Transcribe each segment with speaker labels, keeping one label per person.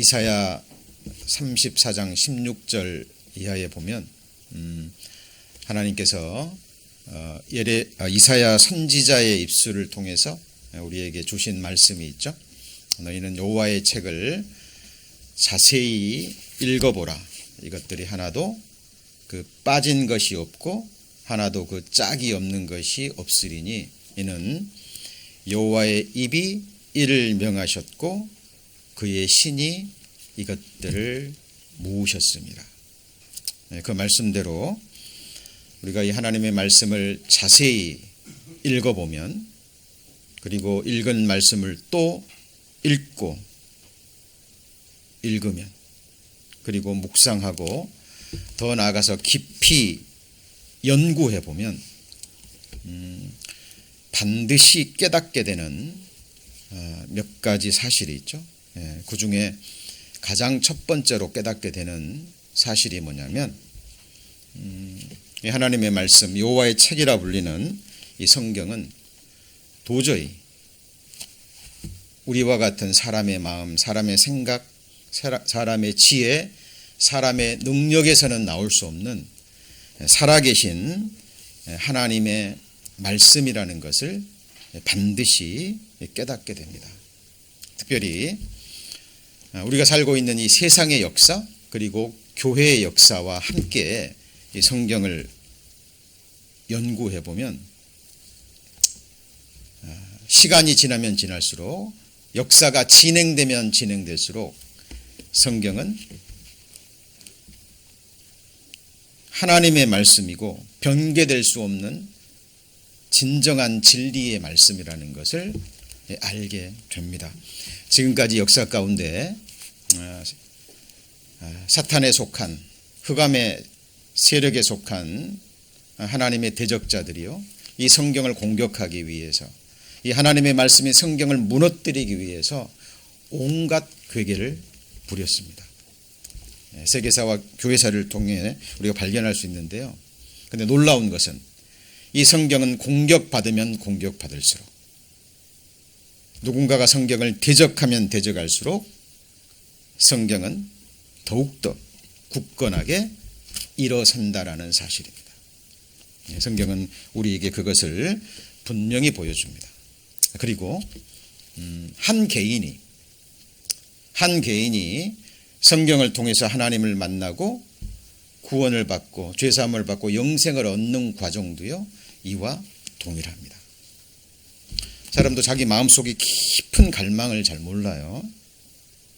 Speaker 1: 이사야 34장 16절 이하에 보면 하나님께서 이사야 선지자의 입술을 통해서 우리에게 주신 말씀이 있죠. 너희는 여호와의 책을 자세히 읽어보라. 이것들이 하나도 빠진 것이 없고 하나도 짝이 없는 것이 없으리니 이는 여호와의 입이 이를 명하셨고 그의 신이 이것들을 모으셨습니다. 그 말씀대로 우리가 이 하나님의 말씀을 자세히 읽어보면, 그리고 읽은 말씀을 또 읽고 읽으면, 그리고 묵상하고 더 나아가서 깊이 연구해 보면 반드시 깨닫게 되는 몇 가지 사실이 있죠. 그 중에 가장 첫 번째로 깨닫게 되는 사실이 뭐냐면, 이 하나님의 말씀, 여호와의 책이라 불리는 이 성경은 도저히 우리와 같은 사람의 마음, 사람의 생각, 사람의 지혜, 사람의 능력에서는 나올 수 없는 살아계신 하나님의 말씀이라는 것을 반드시 깨닫게 됩니다. 특별히 우리가 살고 있는 이 세상의 역사, 그리고 교회의 역사와 함께 이 성경을 연구해 보면 시간이 지나면 지날수록, 역사가 진행되면 진행될수록 성경은 하나님의 말씀이고 변개될 수 없는 진정한 진리의 말씀이라는 것을 알게 됩니다. 지금까지 역사 가운데 사탄에 속한, 흑암의 세력에 속한 하나님의 대적자들이요, 이 성경을 공격하기 위해서, 이 하나님의 말씀이 성경을 무너뜨리기 위해서 온갖 괴계를 부렸습니다. 세계사와 교회사를 통해 우리가 발견할 수 있는데요. 그런데 놀라운 것은 이 성경은 공격받으면 공격받을수록, 누군가가 성경을 대적하면 대적할수록 성경은 더욱더 굳건하게 일어선다라는 사실입니다. 성경은 우리에게 그것을 분명히 보여줍니다. 그리고 한 개인이 성경을 통해서 하나님을 만나고 구원을 받고 죄사함을 받고 영생을 얻는 과정도요, 이와 동일합니다. 사람도 자기 마음속에 깊은 갈망을 잘 몰라요.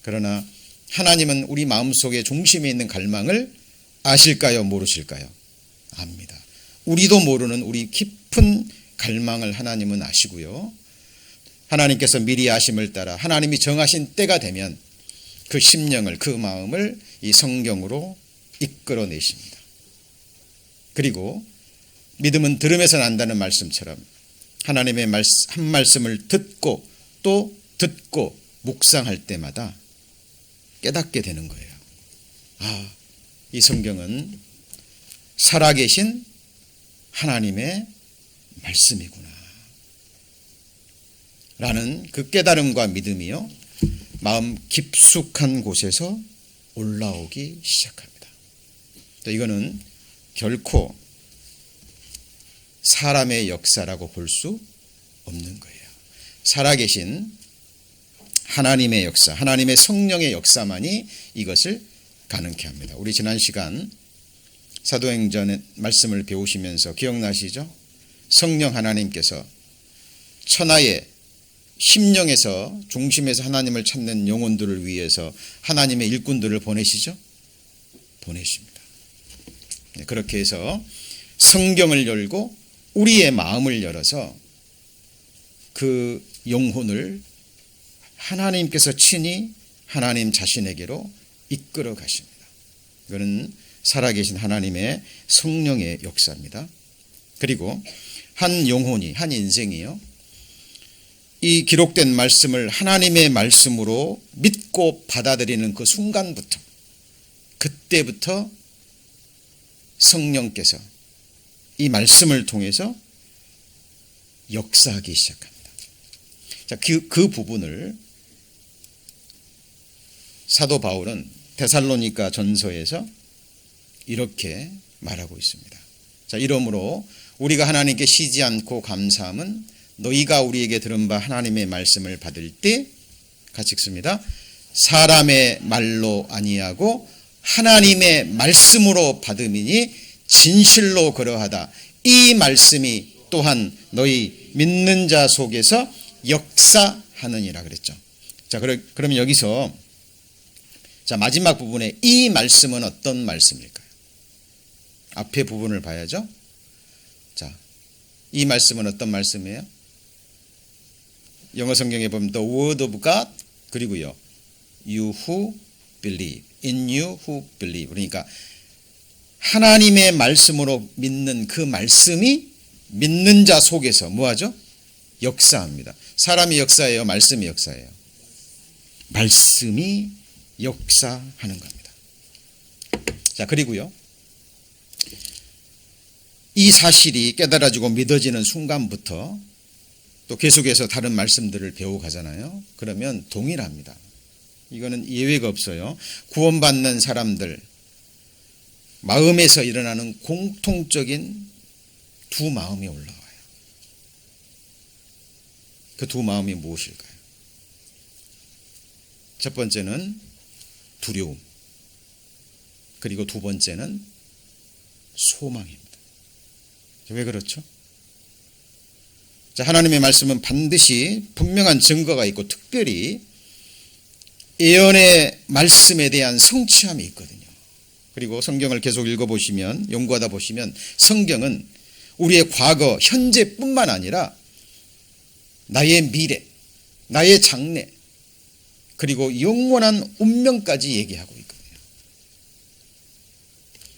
Speaker 1: 그러나 하나님은 우리 마음속에 중심에 있는 갈망을 아실까요? 모르실까요? 압니다. 우리도 모르는 우리 깊은 갈망을 하나님은 아시고요, 하나님께서 미리 아심을 따라 하나님이 정하신 때가 되면 그 심령을, 그 마음을 이 성경으로 이끌어내십니다. 그리고 믿음은 들음에서 난다는 말씀처럼 하나님의 한 말씀을 듣고 또 듣고 묵상할 때마다 깨닫게 되는 거예요. 이 성경은 살아계신 하나님의 말씀이구나 라는 그 깨달음과 믿음이요, 마음 깊숙한 곳에서 올라오기 시작합니다. 이거는 결코 사람의 역사라고 볼 수 없는 거예요. 살아계신 하나님의 역사, 하나님의 성령의 역사만이 이것을 가능케 합니다. 우리 지난 시간 사도행전의 말씀을 배우시면서 기억나시죠? 성령 하나님께서 천하의 심령에서, 중심에서 하나님을 찾는 영혼들을 위해서 하나님의 일꾼들을 보내시죠? 보내십니다. 그렇게 해서 성경을 열고 우리의 마음을 열어서 그 영혼을 하나님께서 친히 하나님 자신에게로 이끌어 가십니다. 이거는 살아계신 하나님의 성령의 역사입니다. 그리고 한 영혼이, 한 인생이요, 이 기록된 말씀을 하나님의 말씀으로 믿고 받아들이는 그 순간부터, 그때부터 성령께서 이 말씀을 통해서 역사하기 시작합니다. 자, 그 부분을 사도 바울은 데살로니가 전서에서 이렇게 말하고 있습니다. 자, 이러므로 우리가 하나님께 쉬지 않고 감사함은 너희가 우리에게 들은 바 하나님의 말씀을 받을 때 같이 읽습니다. 사람의 말로 아니하고 하나님의 말씀으로 받음이니 진실로 그러하다. 이 말씀이 또한 너희 믿는 자 속에서 역사하느니라 그랬죠. 자, 그러면 여기서 자, 마지막 부분에 이 말씀은 어떤 말씀일까요? 앞에 부분을 봐야죠. 자, 이 말씀은 어떤 말씀이에요? 영어 성경에 보면 The Word of God 그리고요 You who believe, in you who believe. 그러니까 하나님의 말씀으로 믿는 그 말씀이 믿는 자 속에서 뭐하죠? 역사합니다. 사람이 역사예요? 말씀이 역사예요? 말씀이 역사하는 겁니다. 자, 그리고요 이 사실이 깨달아지고 믿어지는 순간부터 또 계속해서 다른 말씀들을 배워가잖아요. 그러면 동일합니다. 이거는 예외가 없어요. 구원받는 사람들 마음에서 일어나는 공통적인 두 마음이 올라와요. 그 두 마음이 무엇일까요? 첫 번째는 두려움, 그리고 두 번째는 소망입니다. 왜 그렇죠? 자, 하나님의 말씀은 반드시 분명한 증거가 있고 특별히 예언의 말씀에 대한 성취함이 있거든요. 그리고 성경을 계속 읽어보시면, 연구하다 보시면 성경은 우리의 과거, 현재뿐만 아니라 나의 미래, 나의 장래, 그리고 영원한 운명까지 얘기하고 있거든요.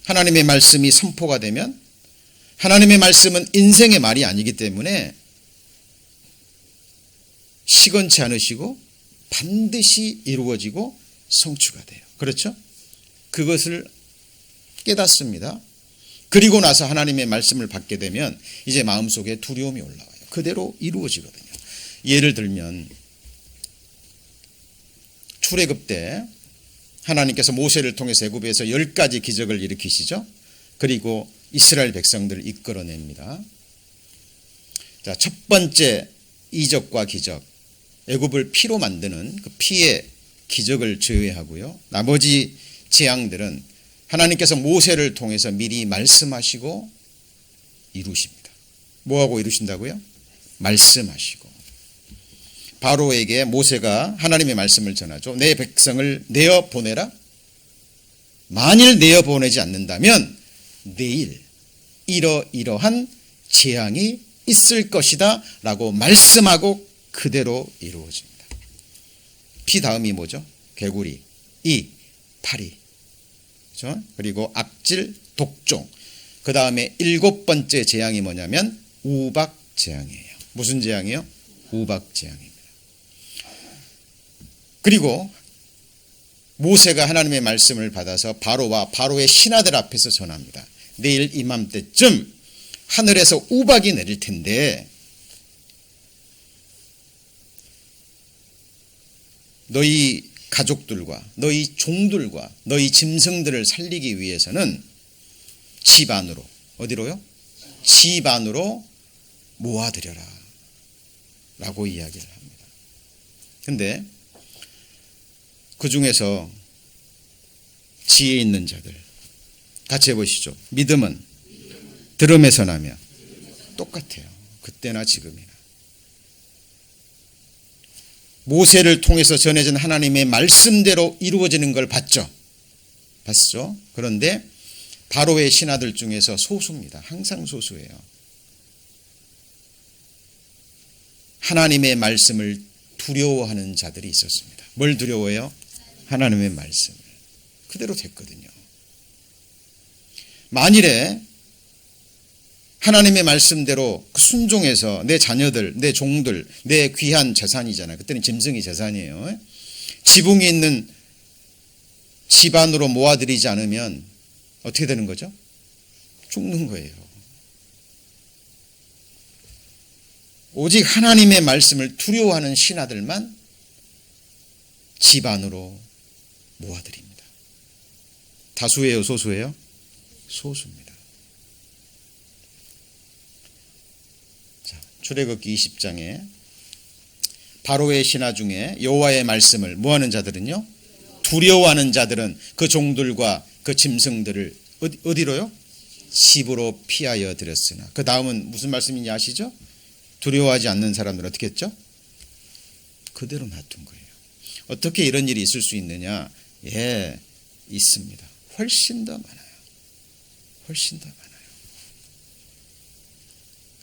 Speaker 1: 하나님의 말씀이 선포가 되면 하나님의 말씀은 인생의 말이 아니기 때문에 시건치 않으시고 반드시 이루어지고 성취가 돼요. 그렇죠? 그것을 깨닫습니다. 그리고 나서 하나님의 말씀을 받게 되면 이제 마음속에 두려움이 올라와요. 그대로 이루어지거든요. 예를 들면 출애굽 때 하나님께서 모세를 통해서 애굽에서 10가지 기적을 일으키시죠. 그리고 이스라엘 백성들을 이끌어냅니다. 자, 첫 번째 이적과 기적, 애굽을 피로 만드는 그 피의 기적을 제외하고요. 나머지 재앙들은 하나님께서 모세를 통해서 미리 말씀하시고 이루십니다. 뭐하고 이루신다고요? 말씀하시고. 바로에게 모세가 하나님의 말씀을 전하죠. 내 백성을 내어 보내라. 만일 내어 보내지 않는다면 내일 이러이러한 재앙이 있을 것이다 라고 말씀하고 그대로 이루어집니다. 피 다음이 뭐죠? 개구리, 이, 파리, 그렇죠? 그리고 악질, 독종. 그 다음에 7번째 재앙이 뭐냐면 우박 재앙이에요. 무슨 재앙이요? 우박 재앙입니다. 그리고 모세가 하나님의 말씀을 받아서 바로와 바로의 신하들 앞에서 전합니다. 내일 이맘때쯤 하늘에서 우박이 내릴 텐데 너희 가족들과 너희 종들과 너희 짐승들을 살리기 위해서는 집 안으로, 어디로요? 집 안으로 모아들여라 라고 이야기를 합니다. 근데 그 중에서 지혜 있는 자들 같이 해보시죠. 믿음은 들음에서 나며 똑같아요. 그때나 지금이나. 모세를 통해서 전해진 하나님의 말씀대로 이루어지는 걸 봤죠. 봤죠. 그런데 바로의 신하들 중에서 소수입니다. 항상 소수예요. 하나님의 말씀을 두려워하는 자들이 있었습니다. 뭘 두려워해요? 하나님의 말씀을. 그대로 됐거든요. 만일에 하나님의 말씀대로 순종해서 내 자녀들, 내 종들, 내 귀한 재산이잖아요. 그때는 짐승이 재산이에요. 지붕이 있는 집 안으로 모아들이지 않으면 어떻게 되는 거죠? 죽는 거예요. 오직 하나님의 말씀을 두려워하는 신하들만 집 안으로 모아드립니다. 다수예요, 소수예요? 소수입니다. 자, 출애굽기 20장에 바로의 신하 중에 여호와의 말씀을 뭐하는 자들은요? 두려워하는 자들은 그 종들과 그 짐승들을 어디로요? 집으로 피하여 들였으나. 그 다음은 무슨 말씀인지 아시죠? 두려워하지 않는 사람들은 어떻게 했죠? 그대로 놔둔 거예요. 어떻게 이런 일이 있을 수 있느냐? 예, 있습니다. 훨씬 더 많아요. 훨씬 더 많아요.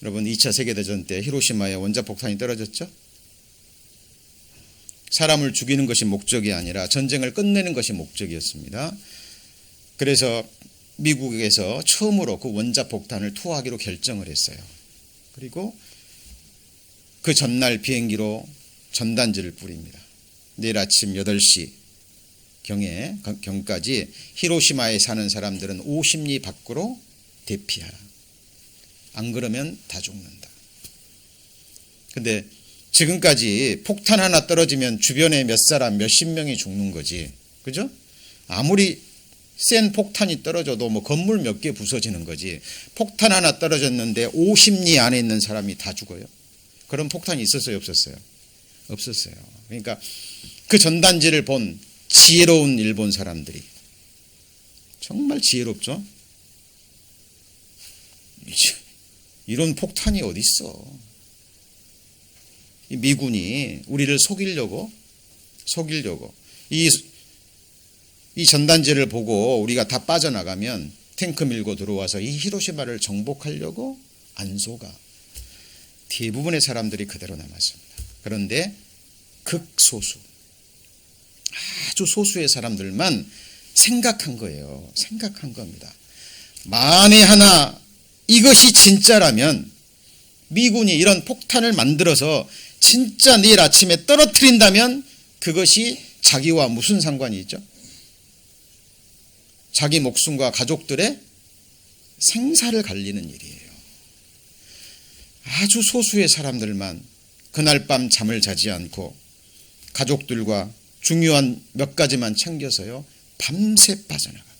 Speaker 1: 여러분, 2차 세계대전 때 히로시마에 원자폭탄이 떨어졌죠? 사람을 죽이는 것이 목적이 아니라 전쟁을 끝내는 것이 목적이었습니다. 그래서 미국에서 처음으로 그 원자폭탄을 투하하기로 결정을 했어요. 그리고 그 전날 비행기로 전단지를 뿌립니다. 내일 아침 8시 경까지 히로시마에 사는 사람들은 50리 밖으로 대피하라. 안 그러면 다 죽는다. 근데 지금까지 폭탄 하나 떨어지면 주변에 몇 사람 몇십 명이 죽는 거지. 그죠? 아무리 센 폭탄이 떨어져도 뭐 건물 몇 개 부서지는 거지. 폭탄 하나 떨어졌는데 50리 안에 있는 사람이 다 죽어요. 그런 폭탄이 있었어요, 없었어요? 없었어요. 그러니까 그 전단지를 본 지혜로운 일본 사람들이 정말 지혜롭죠? 이런 폭탄이 어디 있어? 미군이 우리를 속이려고 이 전단지를 보고 우리가 다 빠져나가면 탱크 밀고 들어와서 이 히로시마를 정복하려고 안 속아. 대부분의 사람들이 그대로 남았습니다. 그런데 극소수, 아주 소수의 사람들만 생각한 거예요. 생각한 겁니다. 만에 하나 이것이 진짜라면 미군이 이런 폭탄을 만들어서 진짜 내일 아침에 떨어뜨린다면 그것이 자기와 무슨 상관이 있죠? 자기 목숨과 가족들의 생사를 갈리는 일이에요. 아주 소수의 사람들만 그날 밤 잠을 자지 않고 가족들과 중요한 몇 가지만 챙겨서요, 밤새 빠져나갑니다.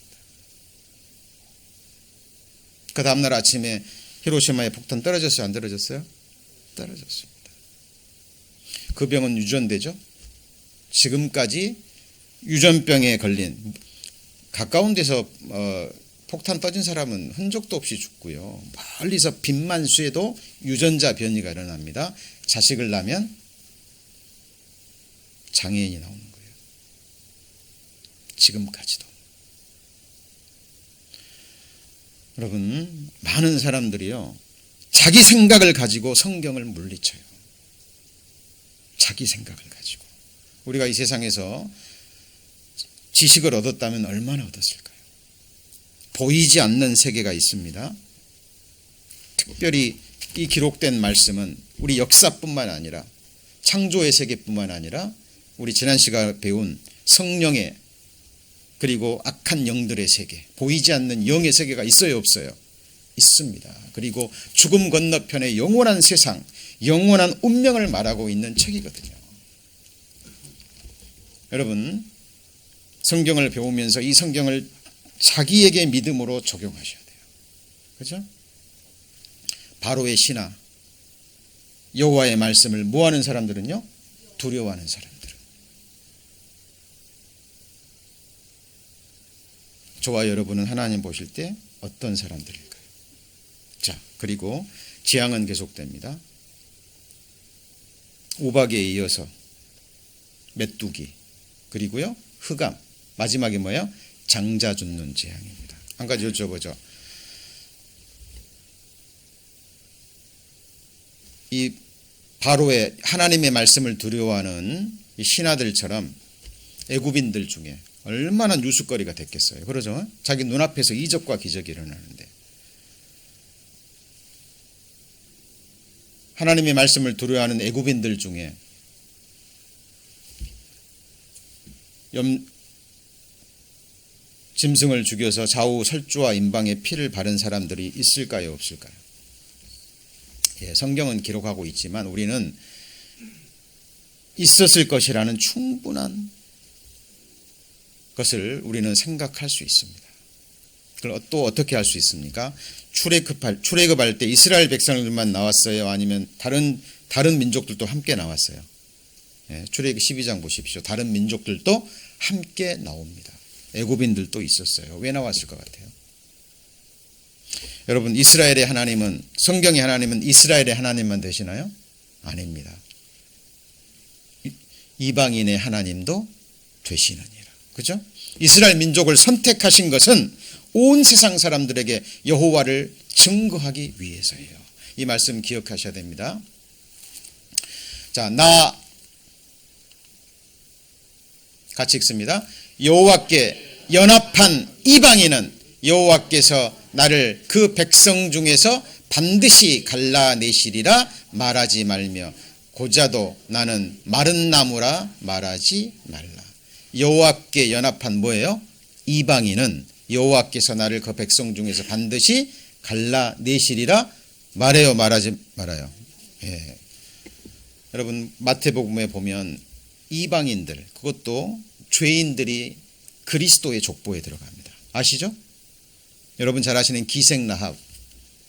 Speaker 1: 그 다음날 아침에 히로시마에 폭탄 떨어졌어요? 안 떨어졌어요? 떨어졌습니다. 그 병은 유전되죠? 지금까지 유전병에 걸린, 가까운 데서 폭탄 터진 사람은 흔적도 없이 죽고요. 멀리서 빛만 쐬도 유전자 변이가 일어납니다. 자식을 낳으면 장애인이 나오는 거예요. 지금까지도. 여러분, 많은 사람들이요, 자기 생각을 가지고 성경을 물리쳐요. 자기 생각을 가지고. 우리가 이 세상에서 지식을 얻었다면 얼마나 얻었을까요? 보이지 않는 세계가 있습니다. 특별히 이 기록된 말씀은 우리 역사뿐만 아니라 창조의 세계뿐만 아니라 우리 지난 시간에 배운 성령의, 그리고 악한 영들의 세계, 보이지 않는 영의 세계가 있어요, 없어요? 있습니다. 그리고 죽음 건너편의 영원한 세상, 영원한 운명을 말하고 있는 책이거든요. 여러분, 성경을 배우면서 이 성경을 자기에게 믿음으로 적용하셔야 돼요. 그렇죠? 바로의 신하, 여호와의 말씀을 뭐하는 사람들은요? 두려워하는 사람들은. 저와 여러분은 하나님 보실 때 어떤 사람들일까요? 자, 그리고 재앙은 계속됩니다. 우박에 이어서 메뚜기, 그리고요 흑암, 마지막에 뭐예요? 장자 죽는 재앙입니다. 한 가지 여쭤보죠. 이 바로의 하나님의 말씀을 두려워하는 이 신하들처럼 애굽인들 중에 얼마나 뉴스거리가 됐겠어요. 그러죠? 자기 눈앞에서 이적과 기적이 일어나는데, 하나님의 말씀을 두려워하는 애굽인들 중에 짐승을 죽여서 좌우 설주와 임방에 피를 바른 사람들이 있을까요, 없을까요? 예, 성경은 기록하고 있지만 우리는 있었을 것이라는 충분한 것을 우리는 생각할 수 있습니다. 그걸 또 어떻게 할 수 있습니까? 출애굽할 때 이스라엘 백성들만 나왔어요? 아니면 다른 민족들도 함께 나왔어요? 예, 출애굽 12장 보십시오. 다른 민족들도 함께 나옵니다. 애굽인들도 있었어요. 왜 나왔을 것 같아요? 여러분, 이스라엘의 하나님은, 성경의 하나님은 이스라엘의 하나님만 되시나요? 아닙니다. 이방인의 하나님도 되시느니라. 그죠? 이스라엘 민족을 선택하신 것은 온 세상 사람들에게 여호와를 증거하기 위해서예요. 이 말씀 기억하셔야 됩니다. 자, 같이 읽습니다. 여호와께 연합한 이방인은 여호와께서 나를 그 백성 중에서 반드시 갈라내시리라 말하지 말며 고자도 나는 마른 나무라 말하지 말라. 여호와께 연합한 뭐예요? 이방인은 여호와께서 나를 그 백성 중에서 반드시 갈라내시리라 말해요, 말하지 말아요? 예. 여러분, 마태복음에 보면 이방인들, 그것도 죄인들이 그리스도의 족보에 들어갑니다. 아시죠? 여러분 잘 아시는 기생라합,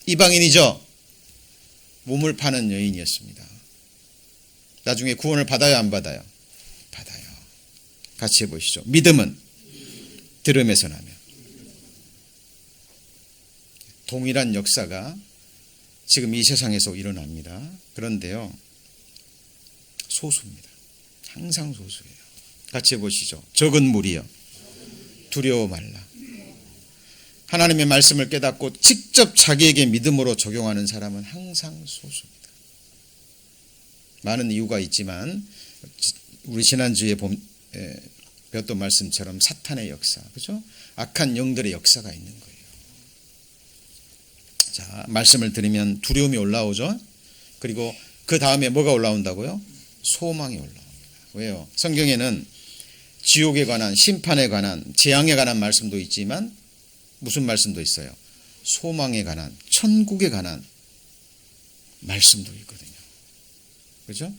Speaker 1: 이방인이죠? 몸을 파는 여인이었습니다. 나중에 구원을 받아요, 안 받아요? 받아요. 같이 해보시죠. 믿음은 들음에서 나며. 동일한 역사가 지금 이 세상에서 일어납니다. 그런데요, 소수입니다. 항상 소수예요. 같이 해보시죠. 적은 무리여 두려워 말라. 하나님의 말씀을 깨닫고 직접 자기에게 믿음으로 적용하는 사람은 항상 소수입니다. 많은 이유가 있지만 우리 지난주에 배웠던 말씀처럼 사탄의 역사, 그죠? 악한 영들의 역사가 있는 거예요. 자, 말씀을 들으면 두려움이 올라오죠. 그리고 그 다음에 뭐가 올라온다고요? 소망이 올라옵니다. 왜요? 성경에는 지옥에 관한, 심판에 관한, 재앙에 관한 말씀도 있지만 무슨 말씀도 있어요? 소망에 관한, 천국에 관한 말씀도 있거든요. 그렇죠?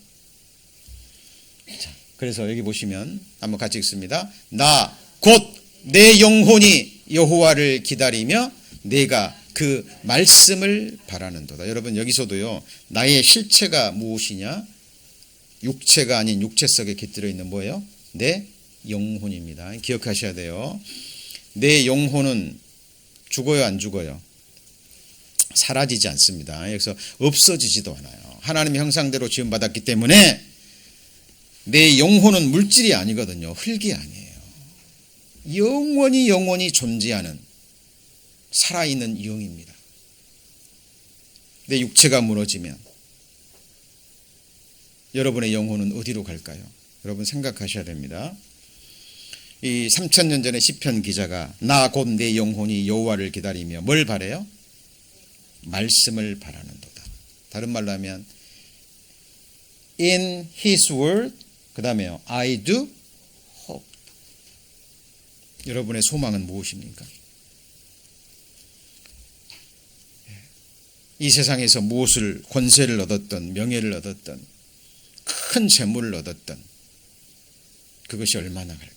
Speaker 1: 자, 그래서 여기 보시면 한번 같이 읽습니다. 나 곧 내 영혼이 여호와를 기다리며 내가 그 말씀을 바라는도다. 여러분, 여기서도요, 나의 실체가 무엇이냐? 육체가 아닌 육체 속에 깃들어 있는 뭐예요? 내 영혼입니다. 기억하셔야 돼요. 내 영혼은 죽어요, 안 죽어요? 사라지지 않습니다. 그래서 없어지지도 않아요. 하나님의 형상대로 지음받았기 때문에 내 영혼은 물질이 아니거든요. 흙이 아니에요. 영원히 존재하는 살아있는 영입니다. 내 육체가 무너지면 여러분의 영혼은 어디로 갈까요? 여러분 생각하셔야 됩니다. 이 3000년 전에 시편 기자가 나 곧 내 영혼이 여호와를 기다리며 뭘 바래요? 말씀을 바라는도다. 다른 말로 하면 in his word, 그 다음에요, I do hope. 여러분의 소망은 무엇입니까? 이 세상에서 무엇을, 권세를 얻었던, 명예를 얻었던, 큰 재물을 얻었던, 그것이 얼마나 갈까요?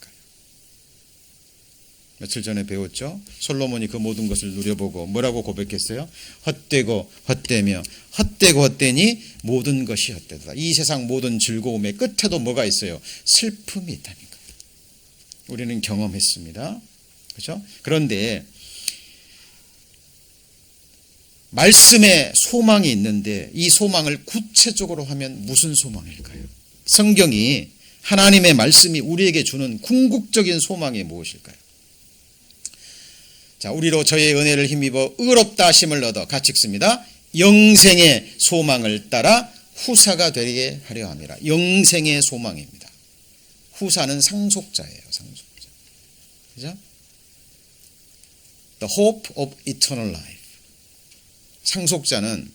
Speaker 1: 며칠 전에 배웠죠? 솔로몬이 그 모든 것을 누려보고 뭐라고 고백했어요? 헛되고 헛되며 헛되고 헛되니 모든 것이 헛되다. 이 세상 모든 즐거움의 끝에도 뭐가 있어요? 슬픔이 있다니까. 우리는 경험했습니다. 그렇죠? 그런데 말씀에 소망이 있는데 이 소망을 구체적으로 하면 무슨 소망일까요? 성경이, 하나님의 말씀이 우리에게 주는 궁극적인 소망이 무엇일까요? 자, 우리로 저의 은혜를 힘입어 의롭다 하심을 얻어, 같이 읽습니다. 영생의 소망을 따라 후사가 되게 하려 함이라. 영생의 소망입니다. 후사는 상속자예요. 상속자. 그죠? The hope of eternal life. 상속자는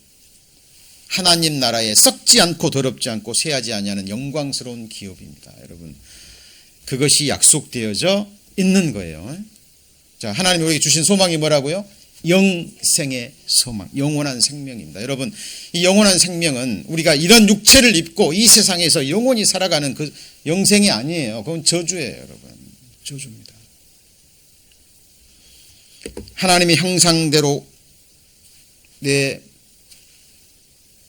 Speaker 1: 하나님 나라에 썩지 않고 더럽지 않고 쇠하지 아니하는 영광스러운 기업입니다. 여러분, 그것이 약속되어져 있는 거예요. 자, 하나님이 우리에게 주신 소망이 뭐라고요? 영생의 소망, 영원한 생명입니다. 여러분, 이 영원한 생명은 우리가 이런 육체를 입고 이 세상에서 영원히 살아가는 그 영생이 아니에요. 그건 저주예요, 여러분. 저주입니다. 하나님의 형상대로 내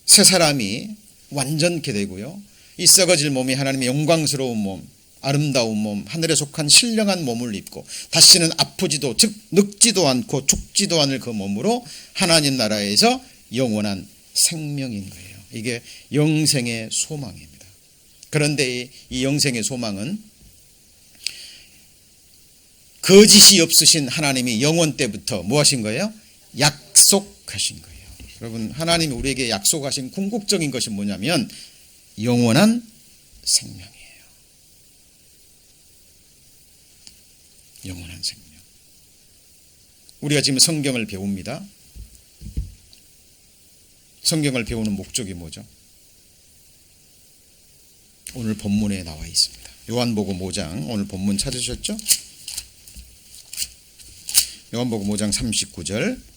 Speaker 1: 새 사람이 완전케 되고요. 이 썩어질 몸이 하나님의 영광스러운 몸, 아름다운 몸, 하늘에 속한 신령한 몸을 입고 다시는 아프지도 즉 늙지도 않고 죽지도 않을 그 몸으로 하나님 나라에서 영원한 생명인 거예요. 이게 영생의 소망입니다. 그런데 이 영생의 소망은 거짓이 없으신 하나님이 영원 때부터 뭐 하신 거예요? 약속하신 거예요. 여러분, 하나님이 우리에게 약속하신 궁극적인 것이 뭐냐면 영원한 생명이에요. 영원한 생명. 우리가 지금 성경을 배웁니다. 성경을 배우는 목적이 뭐죠? 오늘 본문에 나와 있습니다. 요한복음 5장, 오늘 본문 찾으셨죠? 요한복음 5장 39절.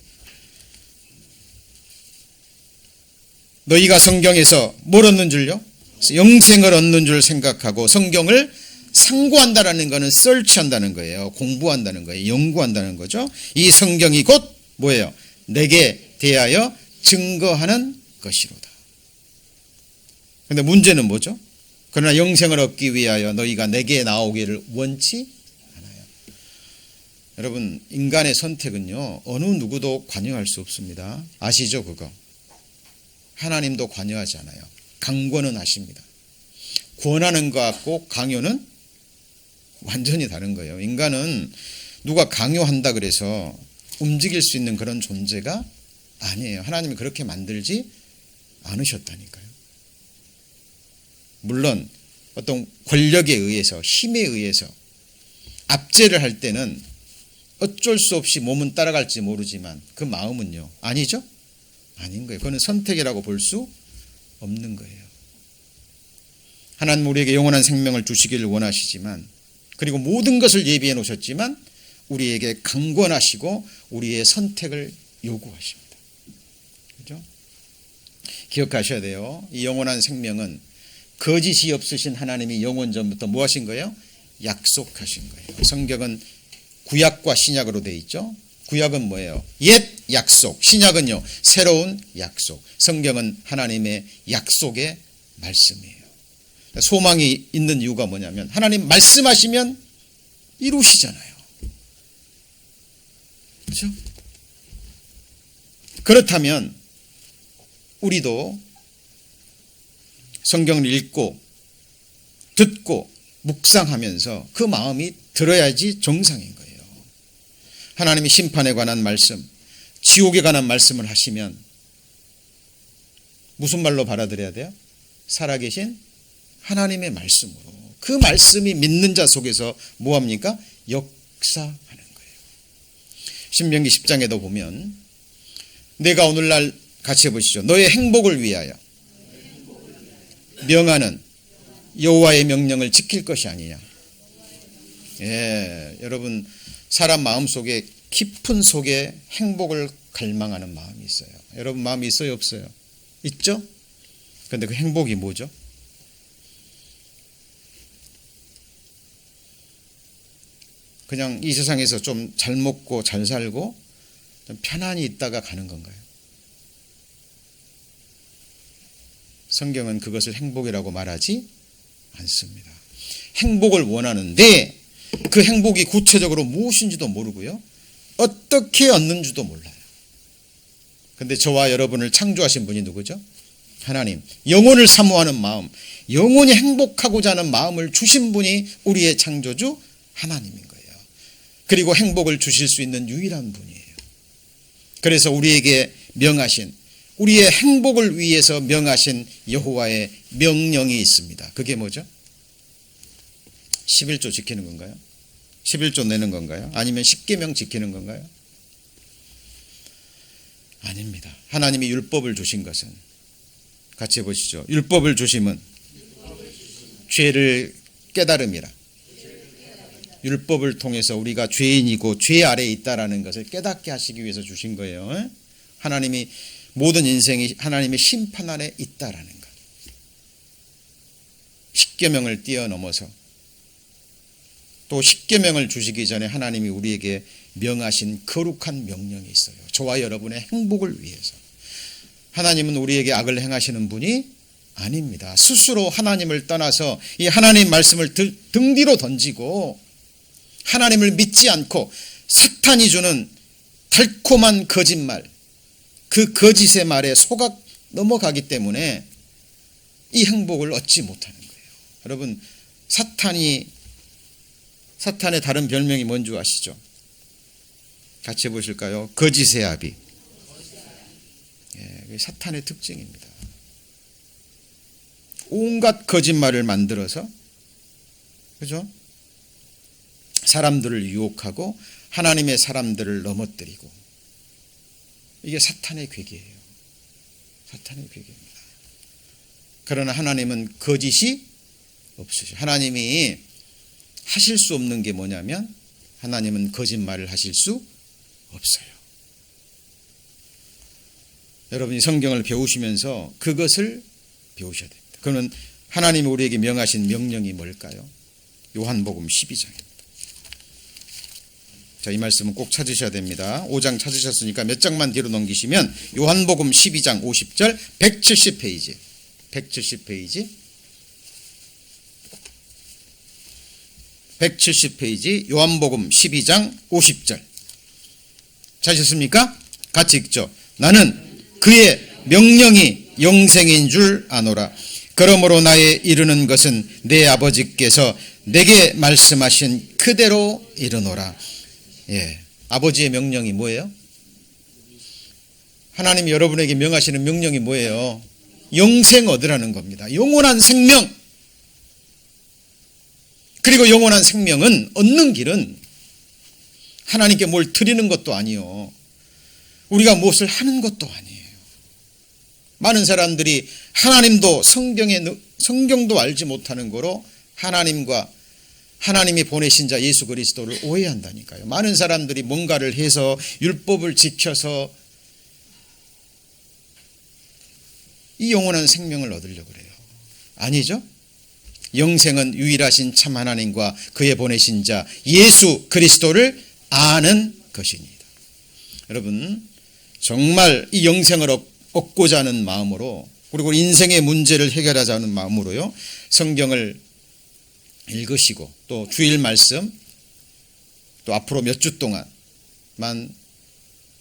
Speaker 1: 너희가 성경에서 뭘 얻는 줄요? 영생을 얻는 줄 생각하고 성경을 상고한다라는 것은 서치한다는 거예요. 공부한다는 거예요. 연구한다는 거죠. 이 성경이 곧 뭐예요? 내게 대하여 증거하는 것이로다. 그런데 문제는 뭐죠? 그러나 영생을 얻기 위하여 너희가 내게 나오기를 원치 않아요. 여러분, 인간의 선택은요, 어느 누구도 관여할 수 없습니다. 아시죠, 그거? 하나님도 관여하지 않아요. 강권은 하십니다. 권하는 것 같고 강요는 완전히 다른 거예요. 인간은 누가 강요한다 그래서 움직일 수 있는 그런 존재가 아니에요. 하나님이 그렇게 만들지 않으셨다니까요. 물론 어떤 권력에 의해서, 힘에 의해서 압제를 할 때는 어쩔 수 없이 몸은 따라갈지 모르지만 그 마음은요, 아니죠? 아닌 거예요. 그건 선택이라고 볼 수 없는 거예요. 하나님 우리에게 영원한 생명을 주시기를 원하시지만, 그리고 모든 것을 예비해 놓으셨지만 우리에게 강권하시고 우리의 선택을 요구하십니다. 그렇죠? 기억하셔야 돼요. 이 영원한 생명은 거짓이 없으신 하나님이 영원 전부터 뭐 하신 거예요? 약속하신 거예요. 성경은 구약과 신약으로 되어 있죠. 구약은 뭐예요? 옛 약속. 신약은요, 새로운 약속. 성경은 하나님의 약속의 말씀이에요. 소망이 있는 이유가 뭐냐면 하나님 말씀하시면 이루시잖아요. 그렇죠? 그렇다면 우리도 성경을 읽고 듣고 묵상하면서 그 마음이 들어야지 정상인 거예요. 하나님이 심판에 관한 말씀, 지옥에 관한 말씀을 하시면 무슨 말로 받아들여야 돼요? 살아계신 하나님의 말씀으로. 그 말씀이 믿는 자 속에서 뭐합니까? 역사하는 거예요. 신명기 10장에도 보면 내가 오늘날 같이 해보시죠. 너의 행복을 위하여 명하는 여호와의 명령을 지킬 것이 아니냐. 예, 여러분, 사람 마음속에 깊은 속에 행복을 갈망하는 마음이 있어요. 여러분 마음이 있어요, 없어요? 있죠? 그런데 그 행복이 뭐죠? 그냥 이 세상에서 좀 잘 먹고 잘 살고 좀 편안히 있다가 가는 건가요? 성경은 그것을 행복이라고 말하지 않습니다. 행복을 원하는데 그 행복이 구체적으로 무엇인지도 모르고요, 어떻게 얻는지도 몰라요. 그런데 저와 여러분을 창조하신 분이 누구죠? 하나님. 영혼을 사모하는 마음, 영혼이 행복하고자 하는 마음을 주신 분이 우리의 창조주 하나님인 거예요. 그리고 행복을 주실 수 있는 유일한 분이에요. 그래서 우리에게 명하신, 우리의 행복을 위해서 명하신 여호와의 명령이 있습니다. 그게 뭐죠? 11조 지키는 건가요? 11조 내는 건가요? 아니면 10계명 지키는 건가요? 아닙니다. 하나님이 율법을 주신 것은, 같이 해보시죠. 율법을 주심은 죄를 깨달음이라. 율법을 통해서 우리가 죄인이고 죄 아래에 있다라는 것을 깨닫게 하시기 위해서 주신 거예요. 하나님이 모든 인생이 하나님의 심판 아래 있다라는 것. 10계명을 뛰어넘어서 또 10계명을 주시기 전에 하나님이 우리에게 명하신 거룩한 명령이 있어요. 저와 여러분의 행복을 위해서. 하나님은 우리에게 악을 행하시는 분이 아닙니다. 스스로 하나님을 떠나서 이 하나님 말씀을 등 뒤로 던지고 하나님을 믿지 않고 사탄이 주는 달콤한 거짓말, 그 거짓의 말에 속아 넘어가기 때문에 이 행복을 얻지 못하는 거예요. 여러분, 사탄의 다른 별명이 뭔지 아시죠? 같이 해보실까요? 거짓의 아비. 예, 사탄의 특징입니다. 온갖 거짓말을 만들어서, 그죠? 사람들을 유혹하고 하나님의 사람들을 넘어뜨리고, 이게 사탄의 괴계예요. 사탄의 괴계입니다. 그러나 하나님은 거짓이 없으셔. 하나님이 하실 수 없는 게 뭐냐면 하나님은 거짓말을 하실 수 없어요. 여러분이 성경을 배우시면서 그것을 배우셔야 됩니다. 그러면 하나님이 우리에게 명하신 명령이 뭘까요? 요한복음 12장입니다. 자, 이 말씀은 꼭 찾으셔야 됩니다. 5장 찾으셨으니까 몇 장만 뒤로 넘기시면 요한복음 12장 50절 170페이지 170페이지 170페이지 요한복음 12장 50절 찾으셨습니까? 같이 읽죠. 나는 그의 명령이 영생인 줄 아노라. 그러므로 나의 이르는 것은 내 아버지께서 내게 말씀하신 그대로 이르노라. 예, 아버지의 명령이 뭐예요? 하나님이 여러분에게 명하시는 명령이 뭐예요? 영생 얻으라는 겁니다. 영원한 생명. 그리고 영원한 생명은 얻는 길은 하나님께 뭘 드리는 것도 아니요, 우리가 무엇을 하는 것도 아니에요. 많은 사람들이 하나님도 성경도 알지 못하는 거로 하나님이 보내신 자 예수 그리스도를 오해한다니까요. 많은 사람들이 뭔가를 해서 율법을 지켜서 이 영원한 생명을 얻으려고 그래요. 아니죠? 영생은 유일하신 참 하나님과 그의 보내신 자 예수 그리스도를 아는 것입니다. 여러분, 정말 이 영생을 얻고자 하는 마음으로, 그리고 인생의 문제를 해결하자는 마음으로요, 성경을 읽으시고 또 주일 말씀 또 앞으로 몇 주 동안만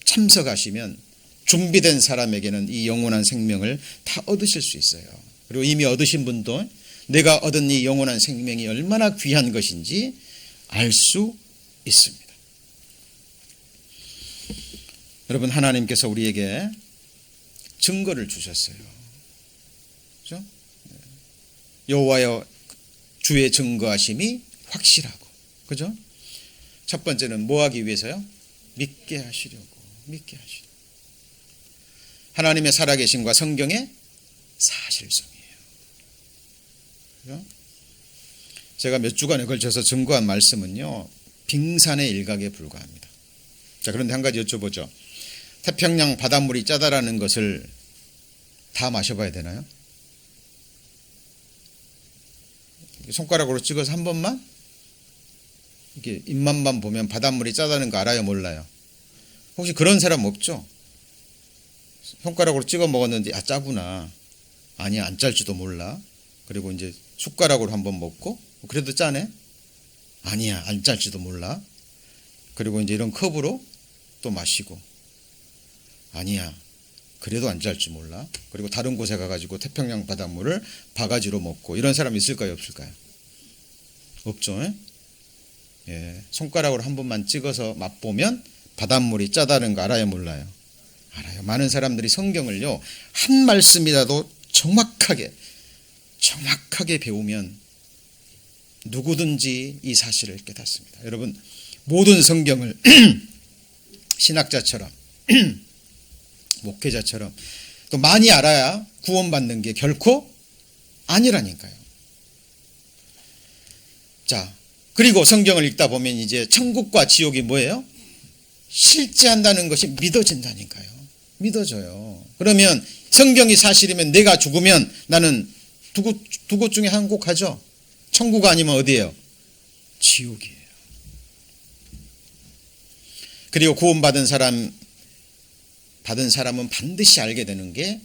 Speaker 1: 참석하시면 준비된 사람에게는 이 영원한 생명을 다 얻으실 수 있어요. 그리고 이미 얻으신 분도 내가 얻은 이 영원한 생명이 얼마나 귀한 것인지 알 수 있습니다. 여러분, 하나님께서 우리에게 증거를 주셨어요. 그렇죠? 여호와여 주의 증거하심이 확실하고, 그죠? 첫 번째는 뭐 하기 위해서요? 믿게 하시려고. 하나님의 살아계심과 성경의 사실성이에요. 그죠? 제가 몇 주간에 걸쳐서 증거한 말씀은요, 빙산의 일각에 불과합니다. 자, 그런데 한 가지 여쭤보죠. 태평양 바닷물이 짜다라는 것을 다 마셔봐야 되나요? 손가락으로 찍어서 한 번만 이렇게 입맛만 보면 바닷물이 짜다는 거 알아요, 몰라요? 혹시 그런 사람 없죠? 손가락으로 찍어 먹었는데 짜구나. 아니야, 안 짤지도 몰라. 그리고 이제 숟가락으로 한번 먹고 그래도 짜네. 아니야, 안 짤지도 몰라. 그리고 이제 이런 컵으로 또 마시고 아니야, 그래도 안 짤지 몰라. 그리고 다른 곳에 가가지고 태평양 바닷물을 바가지로 먹고, 이런 사람 있을까요, 없을까요? 없죠. 예, 손가락으로 한 번만 찍어서 맛보면 바닷물이 짜다는 거 알아요, 몰라요? 알아요. 많은 사람들이 성경을요, 한 말씀이라도 정확하게 배우면 누구든지 이 사실을 깨닫습니다. 여러분, 모든 성경을 신학자처럼 목회자처럼 또 많이 알아야 구원받는 게 결코 아니라니까요. 자, 그리고 성경을 읽다 보면 이제 천국과 지옥이 뭐예요? 실제한다는 것이 믿어진다니까요. 믿어져요. 그러면 성경이 사실이면 내가 죽으면 나는 두 곳 중에 한 곳 가죠. 천국 아니면 어디예요? 지옥이에요. 그리고 구원받은 사람은 반드시 알게 되는 게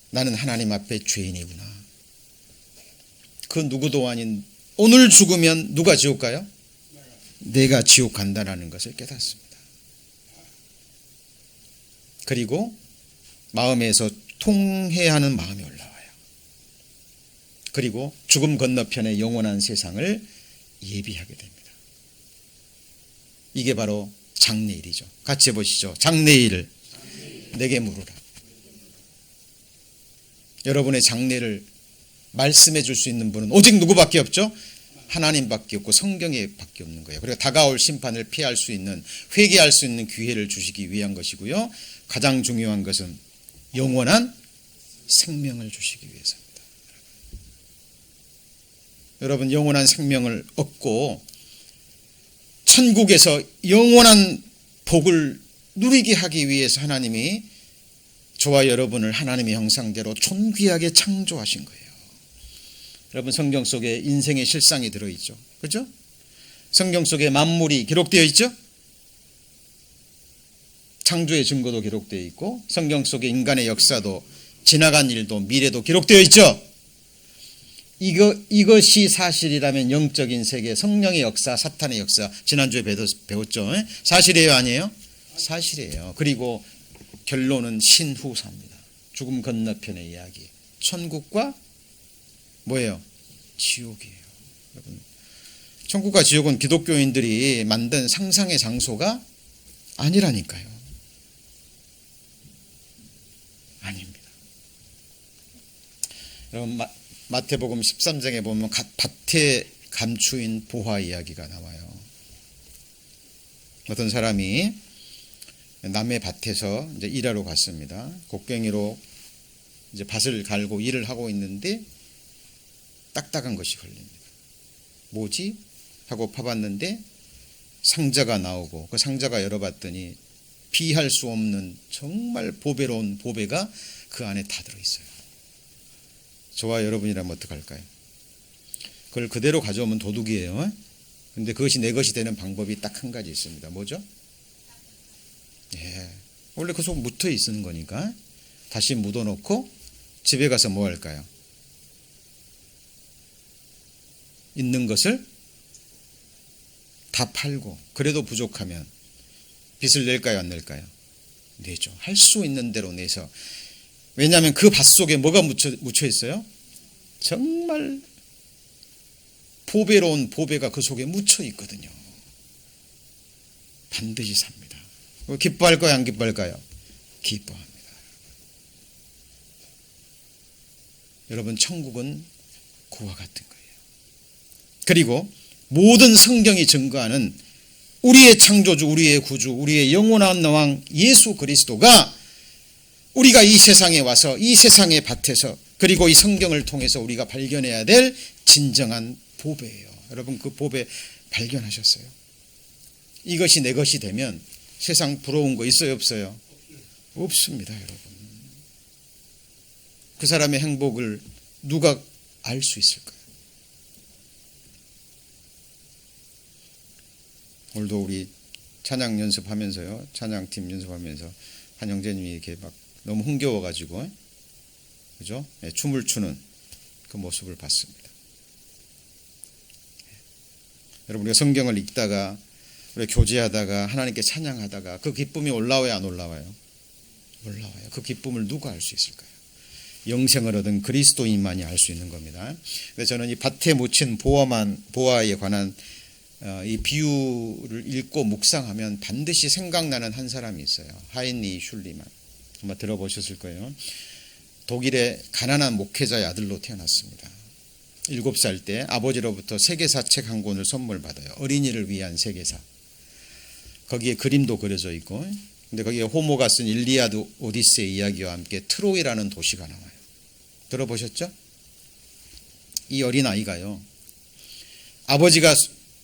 Speaker 1: 나는 하나님 앞에 죄인이구나. 그 누구도 아닌 오늘 죽으면 누가 지옥 가요? 내가 지옥 간다라는 것을 깨닫습니다. 그리고 마음에서 통회하는 마음이 올라와요. 그리고 죽음 건너편의 영원한 세상을 예비하게 됩니다. 이게 바로 장래일이죠. 같이 해보시죠. 장래일 내게 물으라. 여러분의 장래를 말씀해 줄 수 있는 분은 오직 누구밖에 없죠? 하나님밖에 없고 성경에 밖에 없는 거예요. 그리고 다가올 심판을 피할 수 있는, 회개할 수 있는 기회를 주시기 위한 것이고요. 가장 중요한 것은 영원한 생명을 주시기 위해서입니다. 여러분, 영원한 생명을 얻고 천국에서 영원한 복을 누리게 하기 위해서 하나님이 저와 여러분을 하나님의 형상대로 존귀하게 창조하신 거예요. 여러분, 성경 속에 인생의 실상이 들어있죠. 그렇죠? 성경 속에 만물이 기록되어 있죠. 창조의 증거도 기록되어 있고 성경 속에 인간의 역사도 지나간 일도 미래도 기록되어 있죠. 이것이 사실이라면 영적인 세계, 성령의 역사, 사탄의 역사, 지난주에 배웠죠. 사실이에요, 아니에요? 사실이에요. 그리고 결론은 신후사입니다. 죽음 건너편의 이야기. 천국과 뭐예요? 지옥이에요. 여러분, 천국과 지옥은 기독교인들이 만든 상상의 장소가 아니라니까요. 아닙니다. 여러분, 마태복음 13장에 보면 밭에 감추인 보화 이야기가 나와요. 어떤 사람이 남의 밭에서 이제 일하러 갔습니다. 곡괭이로 이제 밭을 갈고 일을 하고 있는데 딱딱한 것이 걸립니다. 뭐지? 하고 파봤는데 상자가 나오고 그 상자가 열어봤더니 비할 수 없는 정말 보배로운 보배가 그 안에 다 들어있어요. 저와 여러분이라면 어떡할까요? 그걸 그대로 가져오면 도둑이에요. 근데 그것이 내 것이 되는 방법이 딱 한 가지 있습니다. 뭐죠? 예, 원래 그 속 묻어 있는 거니까 다시 묻어놓고 집에 가서 뭐 할까요? 있는 것을 다 팔고 그래도 부족하면 빚을 낼까요, 안 낼까요? 내죠. 할 수 있는 대로 내서. 왜냐하면 그 밭 속에 뭐가 묻혀 있어요? 정말 보배로운 보배가 그 속에 묻혀 있거든요. 반드시 삽니다. 기뻐할까요, 안 기뻐할까요? 기뻐합니다. 여러분, 천국은 그와 같은 거예요. 그리고 모든 성경이 증거하는 우리의 창조주, 우리의 구주, 우리의 영원한 왕 예수 그리스도가 우리가 이 세상에 와서 이 세상의 밭에서 그리고 이 성경을 통해서 우리가 발견해야 될 진정한 보배예요. 여러분, 그 보배 발견하셨어요? 이것이 내 것이 되면 세상 부러운 거 있어요, 없어요? 없습니다, 여러분. 그 사람의 행복을 누가 알 수 있을까요? 오늘도 우리 찬양 연습하면서요, 찬양팀 연습하면서 한 형제님이 이렇게 막 너무 흥겨워가지고, 그죠? 네, 춤을 추는 그 모습을 봤습니다. 여러분, 우리가 성경을 읽다가, 우리가 교제하다가, 하나님께 찬양하다가 그 기쁨이 올라와요, 안 올라와요? 올라와요. 그 기쁨을 누가 알 수 있을까요? 영생을 얻은 그리스도인만이 알 수 있는 겁니다. 그래서 저는 이 밭에 묻힌 보화에 관한 이 비유를 읽고 묵상하면 반드시 생각나는 한 사람이 있어요. 하인리 슐리만. 아마 들어보셨을 거예요. 독일의 가난한 목회자의 아들로 태어났습니다. 7살 때 아버지로부터 세계사 책 한 권을 선물 받아요. 어린이를 위한 세계사. 거기에 그림도 그려져 있고, 근데 거기에 호모가 쓴 일리아드 오디세이 이야기와 함께 트로이라는 도시가 나와요. 들어보셨죠? 이 어린아이가요, 아버지가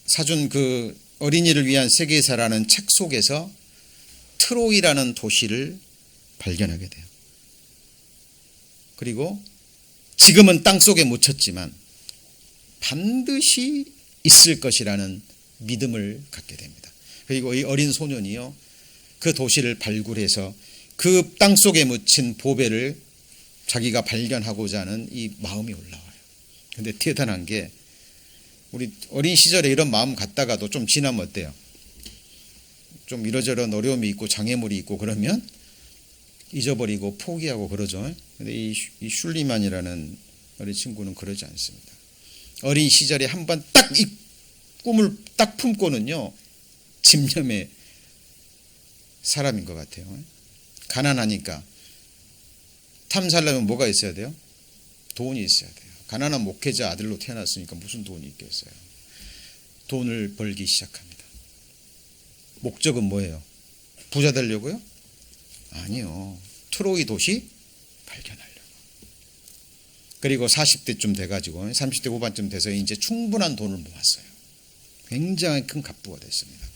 Speaker 1: 사준 그 어린이를 위한 세계사라는 책 속에서 트로이라는 도시를 발견하게 돼요. 그리고 지금은 땅속에 묻혔지만 반드시 있을 것이라는 믿음을 갖게 됩니다. 그리고 이 어린 소년이요, 그 도시를 발굴해서 그 땅 속에 묻힌 보배를 자기가 발견하고자 하는 이 마음이 올라와요. 근데 대단한 게, 우리 어린 시절에 이런 마음 갖다가도 좀 지나면 어때요? 좀 이러저런 어려움이 있고 장애물이 있고 그러면 잊어버리고 포기하고 그러죠. 근데 이 슐리만이라는 어린 친구는 그러지 않습니다. 어린 시절에 한번 딱 이 꿈을 딱 품고는요, 집념의 사람인 것 같아요. 가난하니까 탐살려면 뭐가 있어야 돼요? 돈이 있어야 돼요. 가난한 목회자 아들로 태어났으니까 무슨 돈이 있겠어요. 돈을 벌기 시작합니다. 목적은 뭐예요? 부자 되려고요? 아니요. 트로이 도시 발견하려고. 그리고 40대쯤 돼가지고 30대 후반쯤 돼서 이제 충분한 돈을 모았어요. 굉장히 큰 갑부가 됐습니다.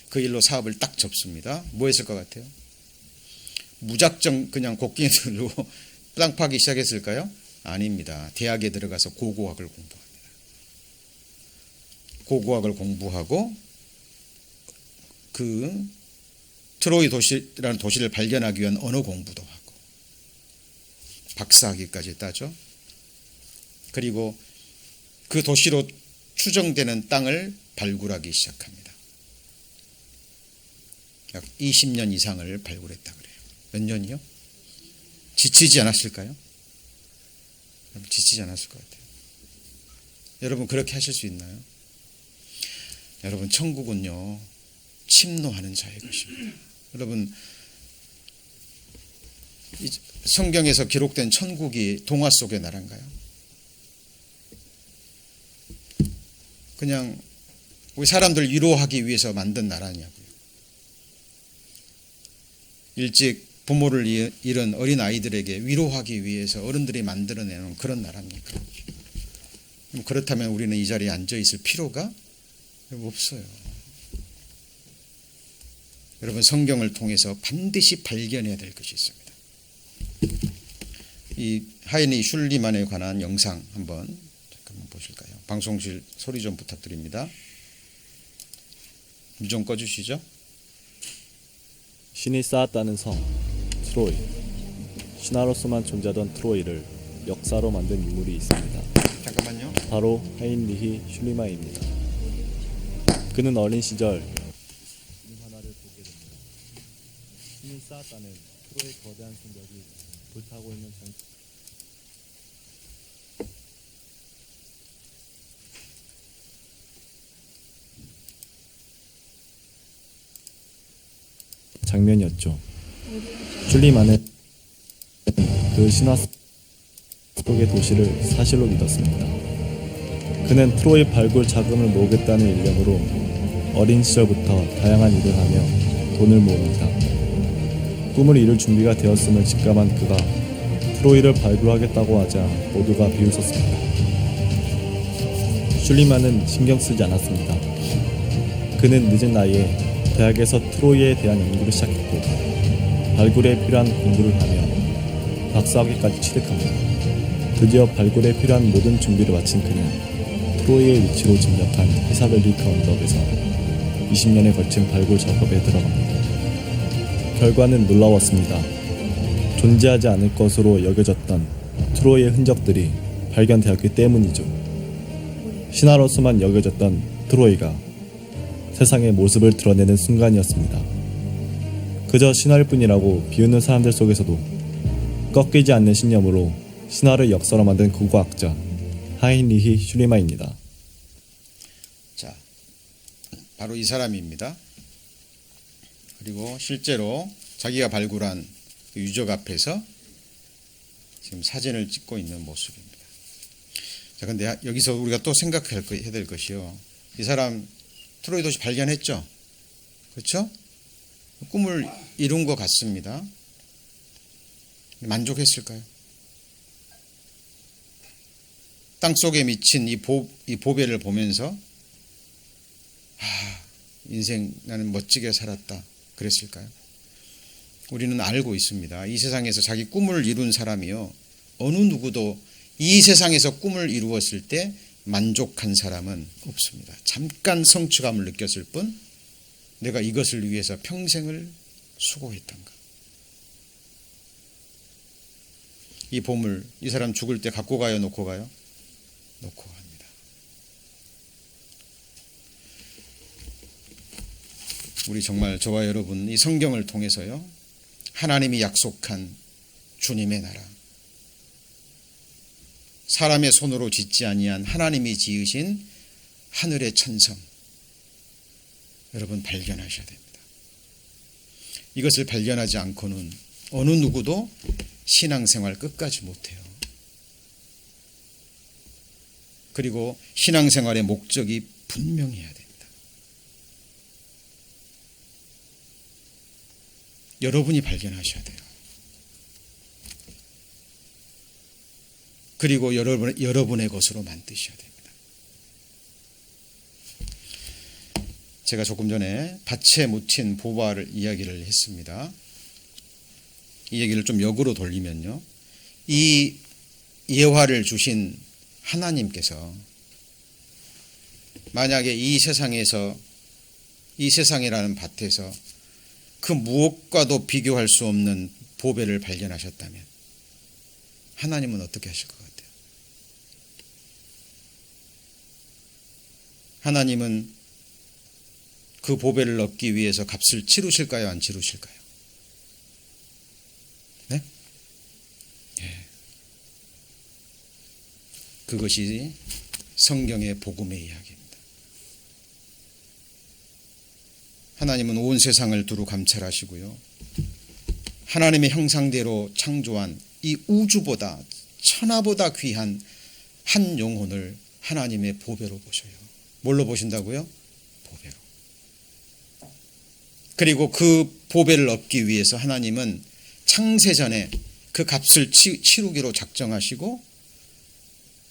Speaker 1: 그 일로 사업을 딱 접습니다. 뭐 했을 것 같아요? 무작정 그냥 곡괭이 들고 땅 파기 시작했을까요? 아닙니다. 대학에 들어가서 고고학을 공부합니다. 고고학을 공부하고 그 트로이 도시라는 도시를 발견하기 위한 언어 공부도 하고 박사학위까지 따죠. 그리고 그 도시로 추정되는 땅을 발굴하기 시작합니다. 약 20년 이상을 발굴했다 그래요. 몇 년이요? 지치지 않았을까요? 지치지 않았을 것 같아요. 여러분 그렇게 하실 수 있나요? 여러분 천국은요, 침노하는 자의 것입니다. 여러분 성경에서 기록된 천국이 동화 속의 나라인가요? 그냥 우리 사람들 위로하기 위해서 만든 나라냐고요. 일찍 부모를 잃은 어린 아이들에게 위로하기 위해서 어른들이 만들어내는 그런 나라입니까? 그렇다면 우리는 이 자리에 앉아 있을 필요가 없어요. 여러분 성경을 통해서 반드시 발견해야 될 것이 있습니다. 이 하이니 슐리만에 관한 영상 한번 잠깐만 보실까요? 방송실 소리 좀 부탁드립니다. 좀 꺼주시죠.
Speaker 2: 신이 쌓았다는 성 트로이. 신화로서만 존재하던 트로이를 역사로 만든 인물이 있습니다.
Speaker 1: 잠깐만요.
Speaker 2: 바로 하인리히 슐리만입니다. 그는 어린 시절 그림 하나를 보게 됩니다. 신이 쌓았다는 트로이의 거대한 성벽이 불타고 있는 장면이었죠. 슐리만은 그 신화 속의 도시를 사실로 믿었습니다. 그는 트로이 발굴 자금을 모으겠다는 일념으로 어린 시절부터 다양한 일을 하며 돈을 모읍니다. 꿈을 이룰 준비가 되었음을 직감한 그가 트로이를 발굴하겠다고 하자 모두가 비웃었습니다. 슐리만은 신경 쓰지 않았습니다. 그는 늦은 나이에 대학에서 트로이에 대한 연구를 시작했고 발굴에 필요한 공부를 하며 박사학위까지 취득합니다. 드디어 발굴에 필요한 모든 준비를 마친 그는 트로이의 위치로 진격한 히사벨리크 언덕에서 20년에 걸친 발굴 작업에 들어갑니다. 결과는 놀라웠습니다. 존재하지 않을 것으로 여겨졌던 트로이의 흔적들이 발견되었기 때문이죠. 신화로서만 여겨졌던 트로이가 세상의 모습을 드러내는 순간이었습니다. 그저 신화일 뿐이라고 비웃는 사람들 속에서도 꺾이지 않는 신념으로 신화를 역사로 만든 국어학자 하인리히 슐리만입니다.
Speaker 1: 자, 바로 이 사람입니다. 그리고 실제로 자기가 발굴한 그 유적 앞에서 지금 사진을 찍고 있는 모습입니다. 자, 근데 여기서 우리가 또 생각해야 될 것이요. 이 사람 트로이 도시 발견했죠? 그렇죠? 꿈을 이룬 것 같습니다. 만족했을까요? 땅속에 미친 이 보배를 보면서 인생 나는 멋지게 살았다 그랬을까요? 우리는 알고 있습니다. 이 세상에서 자기 꿈을 이룬 사람이요, 어느 누구도 이 세상에서 꿈을 이루었을 때 만족한 사람은 없습니다. 잠깐 성취감을 느꼈을 뿐 내가 이것을 위해서 평생을 수고했던가. 이 보물, 이 사람 죽을 때 갖고 가요, 놓고 가요? 놓고 갑니다. 우리 정말 저와 여러분 이 성경을 통해서요, 하나님이 약속한 주님의 나라, 사람의 손으로 짓지 아니한 하나님이 지으신 하늘의 천성, 여러분 발견하셔야 됩니다. 이것을 발견하지 않고는 어느 누구도 신앙생활 끝까지 못해요. 그리고 신앙생활의 목적이 분명해야 됩니다. 여러분이 발견하셔야 돼요. 그리고 여러분의 것으로 만드셔야 됩니다. 제가 조금 전에 밭에 묻힌 보화를 이야기를 했습니다. 이 얘기를 좀 역으로 돌리면요, 이 예화를 주신 하나님께서 만약에 이 세상에서, 이 세상이라는 밭에서 그 무엇과도 비교할 수 없는 보배를 발견하셨다면 하나님은 어떻게 하실 것 같아요? 하나님은 그 보배를 얻기 위해서 값을 치르실까요? 안 치르실까요? 네? 예. 그것이 성경의 복음의 이야기입니다. 하나님은 온 세상을 두루 감찰하시고요, 하나님의 형상대로 창조한 이 우주보다 천하보다 귀한 한 영혼을 하나님의 보배로 보셔요. 뭘로 보신다고요? 보배로. 그리고 그 보배를 얻기 위해서 하나님은 창세전에 그 값을 치르기로 작정하시고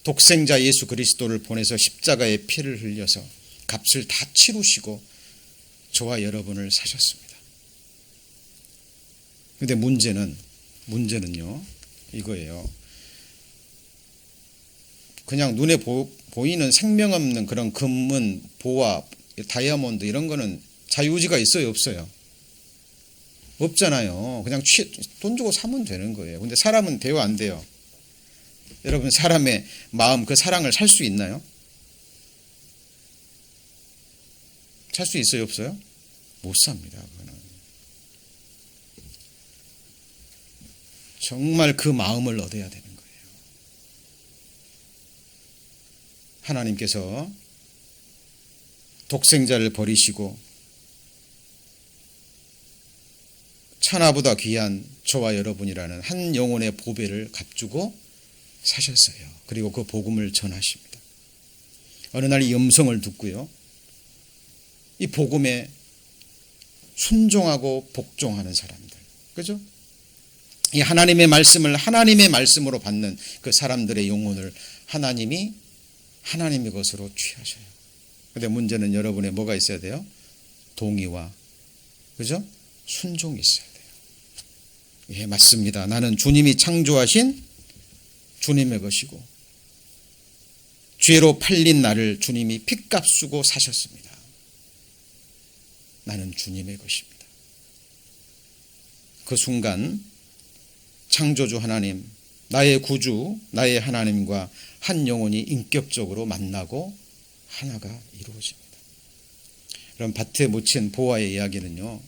Speaker 1: 독생자 예수 그리스도를 보내서 십자가의 피를 흘려서 값을 다 치르시고 저와 여러분을 사셨습니다. 그런데 문제는요 이거예요. 그냥 눈에 보이는 생명 없는 그런 금은, 보화, 다이아몬드 이런 거는 자유의지가 있어요, 없어요? 없잖아요. 그냥 돈 주고 사면 되는 거예요. 근데 사람은 돼요, 안 돼요? 여러분, 사람의 마음, 그 사랑을 살 수 있나요? 살 수 있어요, 없어요? 못 삽니다, 그거는. 정말 그 마음을 얻어야 되는 거예요. 하나님께서 독생자를 버리시고 천하보다 귀한 저와 여러분이라는 한 영혼의 보배를 값주고 사셨어요. 그리고 그 복음을 전하십니다. 어느 날 이 음성을 듣고요, 이 복음에 순종하고 복종하는 사람들, 그죠? 이 하나님의 말씀을 하나님의 말씀으로 받는 그 사람들의 영혼을 하나님이 하나님의 것으로 취하셔요. 그런데 문제는 여러분의 뭐가 있어야 돼요? 동의와, 그죠? 순종이 있어야 돼요. 예, 맞습니다. 나는 주님이 창조하신 주님의 것이고 죄로 팔린 나를 주님이 핏값 주고 사셨습니다. 나는 주님의 것입니다. 그 순간 창조주 하나님, 나의 구주, 나의 하나님과 한 영혼이 인격적으로 만나고 하나가 이루어집니다. 그럼 밭에 묻힌 보화의 이야기는요,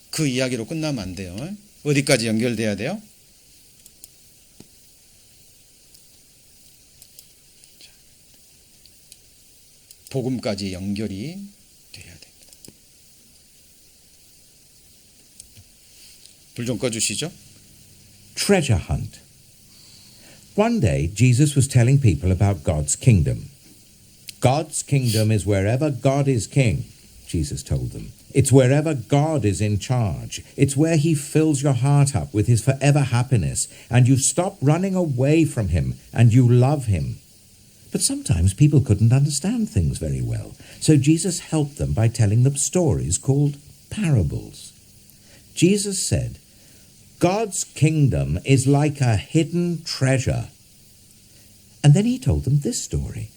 Speaker 1: 그 이야기로 끝나면 안 돼요. 어디까지 연결돼야 돼요? 복음까지 연결이 돼야 됩니다. 불 좀 꺼주시죠.
Speaker 3: Treasure hunt. One day, Jesus was telling people about God's kingdom. God's kingdom is wherever God is king, Jesus told them. It's wherever God is in charge. It's where he fills your heart up with his forever happiness, and you stop running away from him, and you love him. But sometimes people couldn't understand things very well, so Jesus helped them by telling them stories called parables. Jesus said, God's kingdom is like a hidden treasure. And then he told them this story.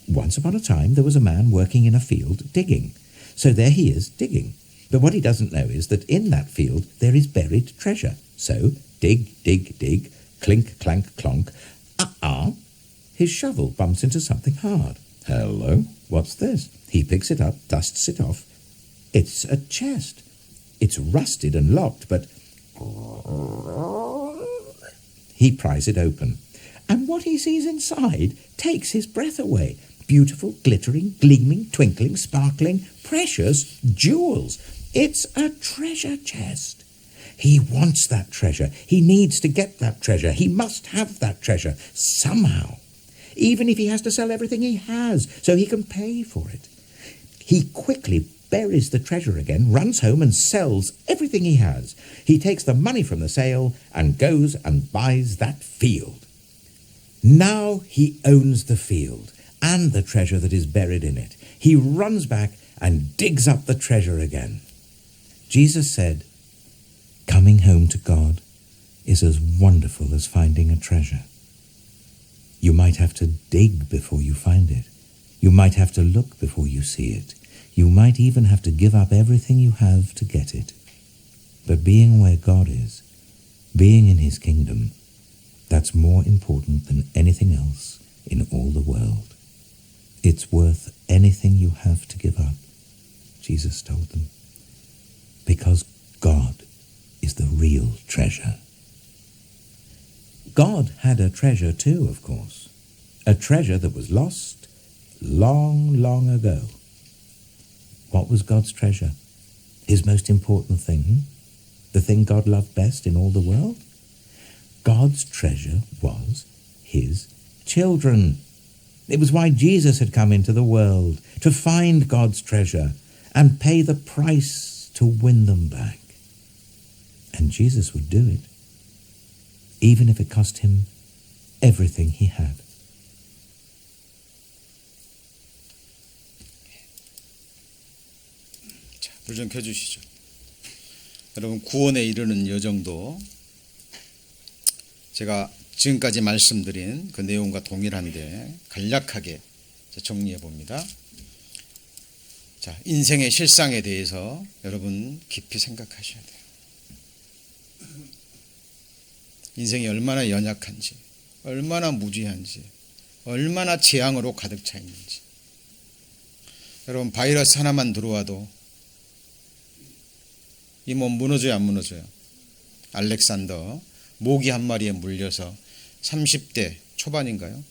Speaker 3: Once upon a time, there was a man working in a field digging. So there he is, digging. But what he doesn't know is that in that field there is buried treasure. So, dig, dig, dig, clink, clank, clonk. His shovel bumps into something hard. Hello, what's this? He picks it up, dusts it off. It's a chest. It's rusted and locked, but he pries it open. And what he sees inside takes his breath away. Beautiful, glittering, gleaming, twinkling, sparkling, precious jewels. It's a treasure chest. He wants that treasure. He needs to get that treasure. He must have that treasure somehow, even if he has to sell everything he has so he can pay for it. He quickly buries the treasure again, runs home and sells everything he has. He takes the money from the sale and goes and buys that field. Now he owns the field and the treasure that is buried in it. He runs back and digs up the treasure again. Jesus said, coming home to God is as wonderful as finding a treasure. You might have to dig before you find it. You might have to look before you see it. You might even have to give up everything you have to get it. But being where God is, being in his kingdom, that's more important than anything else in all the world. It's worth anything you have to give up, Jesus told them, because God is the real treasure. God had a treasure too, of course, a treasure that was lost long, long ago. What was God's treasure? His most important thing? The thing God loved best in all the world? God's treasure was his children. It was why Jesus had come into the world, to find God's treasure and pay the price to win them back. And Jesus would do it, even if it cost him everything he had.
Speaker 1: 불 좀 켜주시죠. 여러분, 구원에 이르는 여정도 제가 지금까지 말씀드린 그 내용과 동일한데 간략하게 정리해 봅니다. 자, 인생의 실상에 대해서 여러분 깊이 생각하셔야 돼요. 인생이 얼마나 연약한지, 얼마나 무지한지, 얼마나 재앙으로 가득 차 있는지. 여러분, 바이러스 하나만 들어와도 이 몸 무너져요, 안 무너져요? 알렉산더 모기 한 마리에 물려서 30대 초반인가요?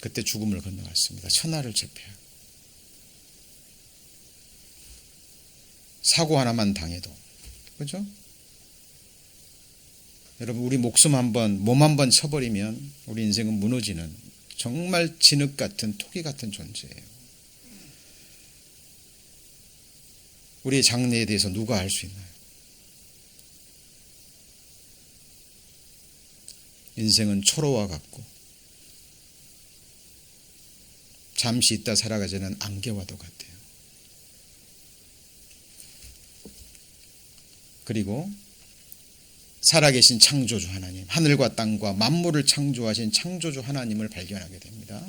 Speaker 1: 그때 죽음을 건너갔습니다. 천하를 제패하고. 사고 하나만 당해도, 그죠? 여러분, 우리 목숨 한번, 몸 한번 쳐버리면 우리 인생은 무너지는 정말 진흙 같은, 토기 같은 존재예요. 우리의 장래에 대해서 누가 알 수 있나요? 인생은 초로와 같고 잠시 있다 살아가자는 안개와도 같아요. 그리고 살아계신 창조주 하나님, 하늘과 땅과 만물을 창조하신 창조주 하나님을 발견하게 됩니다.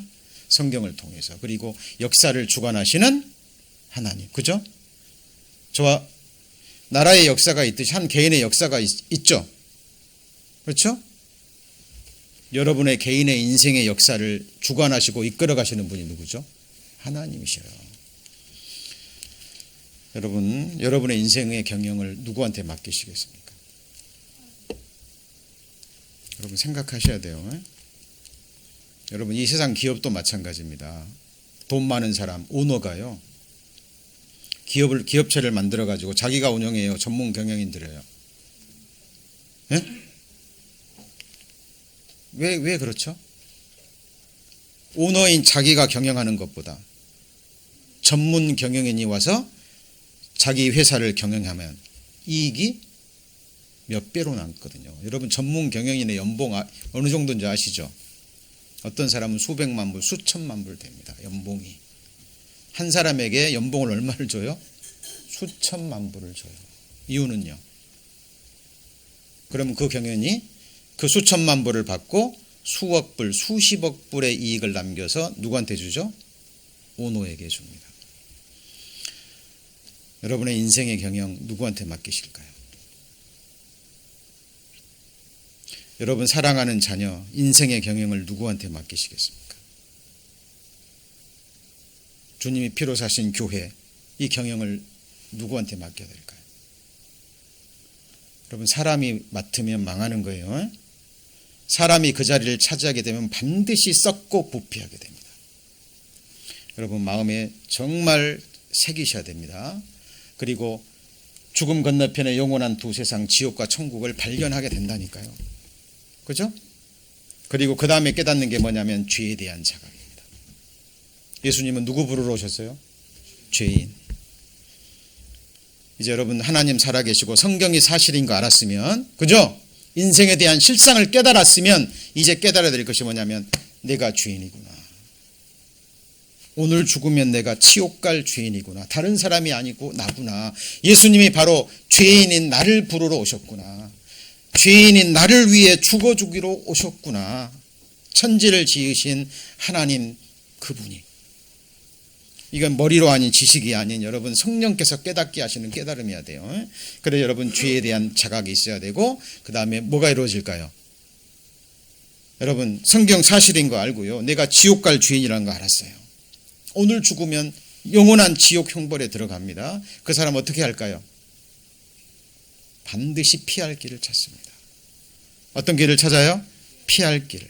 Speaker 1: 성경을 통해서. 그리고 역사를 주관하시는 하나님, 그죠? 저와 나라의 역사가 있듯이 한 개인의 역사가 있죠. 그렇죠? 여러분의 개인의 인생의 역사를 주관하시고 이끌어 가시는 분이 누구죠? 하나님이셔요. 여러분, 여러분의 인생의 경영을 누구한테 맡기시겠습니까? 여러분 생각하셔야 돼요. 여러분, 이 세상 기업도 마찬가지입니다. 돈 많은 사람, 오너가요, 기업체를 만들어 가지고 자기가 운영해요. 전문 경영인들이에요. 예? 왜 그렇죠? 오너인 자기가 경영하는 것보다 전문 경영인이 와서 자기 회사를 경영하면 이익이 몇 배로 남거든요. 여러분, 전문 경영인의 연봉 어느 정도인지 아시죠? 어떤 사람은 수백만 불, 수천만 불 됩니다. 연봉이. 한 사람에게 연봉을 얼마를 줘요? 수천만 불을 줘요. 이유는요? 그러면 그 경영인이 그 수천만 불을 받고 수억 불, 수십억 불의 이익을 남겨서 누구한테 주죠? 오너에게 줍니다. 여러분의 인생의 경영 누구한테 맡기실까요? 여러분 사랑하는 자녀 인생의 경영을 누구한테 맡기시겠습니까? 주님이 피로 사신 교회 이 경영을 누구한테 맡겨야 될까요? 여러분 사람이 맡으면 망하는 거예요. 사람이 그 자리를 차지하게 되면 반드시 썩고 부패하게 됩니다. 여러분 마음에 정말 새기셔야 됩니다. 그리고 죽음 건너편에 영원한 두 세상 지옥과 천국을 발견하게 된다니까요. 그죠? 그리고 그 다음에 깨닫는 게 뭐냐면 죄에 대한 자각입니다. 예수님은 누구 부르러 오셨어요? 죄인. 이제 여러분 하나님 살아계시고 성경이 사실인 거 알았으면, 그죠? 인생에 대한 실상을 깨달았으면 이제 깨달아야 될 것이 뭐냐면 내가 죄인이구나. 오늘 죽으면 내가 지옥 갈 죄인이구나. 다른 사람이 아니고 나구나. 예수님이 바로 죄인인 나를 부르러 오셨구나. 죄인인 나를 위해 죽어주기로 오셨구나. 천지를 지으신 하나님 그분이. 이건 머리로 아닌 지식이 아닌 여러분 성령께서 깨닫게 하시는 깨달음이어야 돼요. 그래서 여러분 죄에 대한 자각이 있어야 되고 그 다음에 뭐가 이루어질까요? 여러분 성경 사실인 거 알고요. 내가 지옥 갈 죄인이라는 거 알았어요. 오늘 죽으면 영원한 지옥 형벌에 들어갑니다. 그 사람 어떻게 할까요? 반드시 피할 길을 찾습니다. 어떤 길을 찾아요? 피할 길.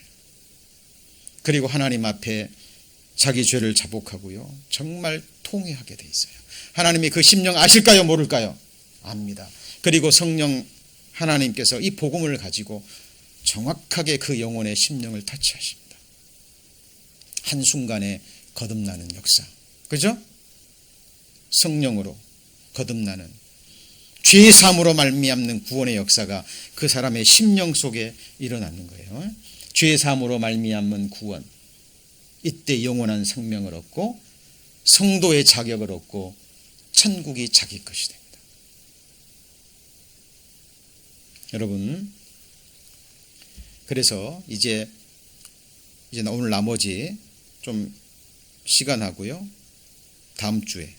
Speaker 1: 그리고 하나님 앞에 자기 죄를 자복하고요. 정말 통회하게 돼 있어요. 하나님이 그 심령 아실까요? 모를까요? 압니다. 그리고 성령 하나님께서 이 복음을 가지고 정확하게 그 영혼의 심령을 터치하십니다. 한순간에 거듭나는 역사. 그죠? 성령으로 거듭나는 죄 사함으로 말미암는 구원의 역사가 그 사람의 심령 속에 일어나는 거예요. 죄 사함으로 말미암는 구원. 이때 영원한 생명을 얻고 성도의 자격을 얻고 천국이 자기 것이 됩니다. 여러분 그래서 이제 오늘 나머지 좀 시간하고요. 다음 주에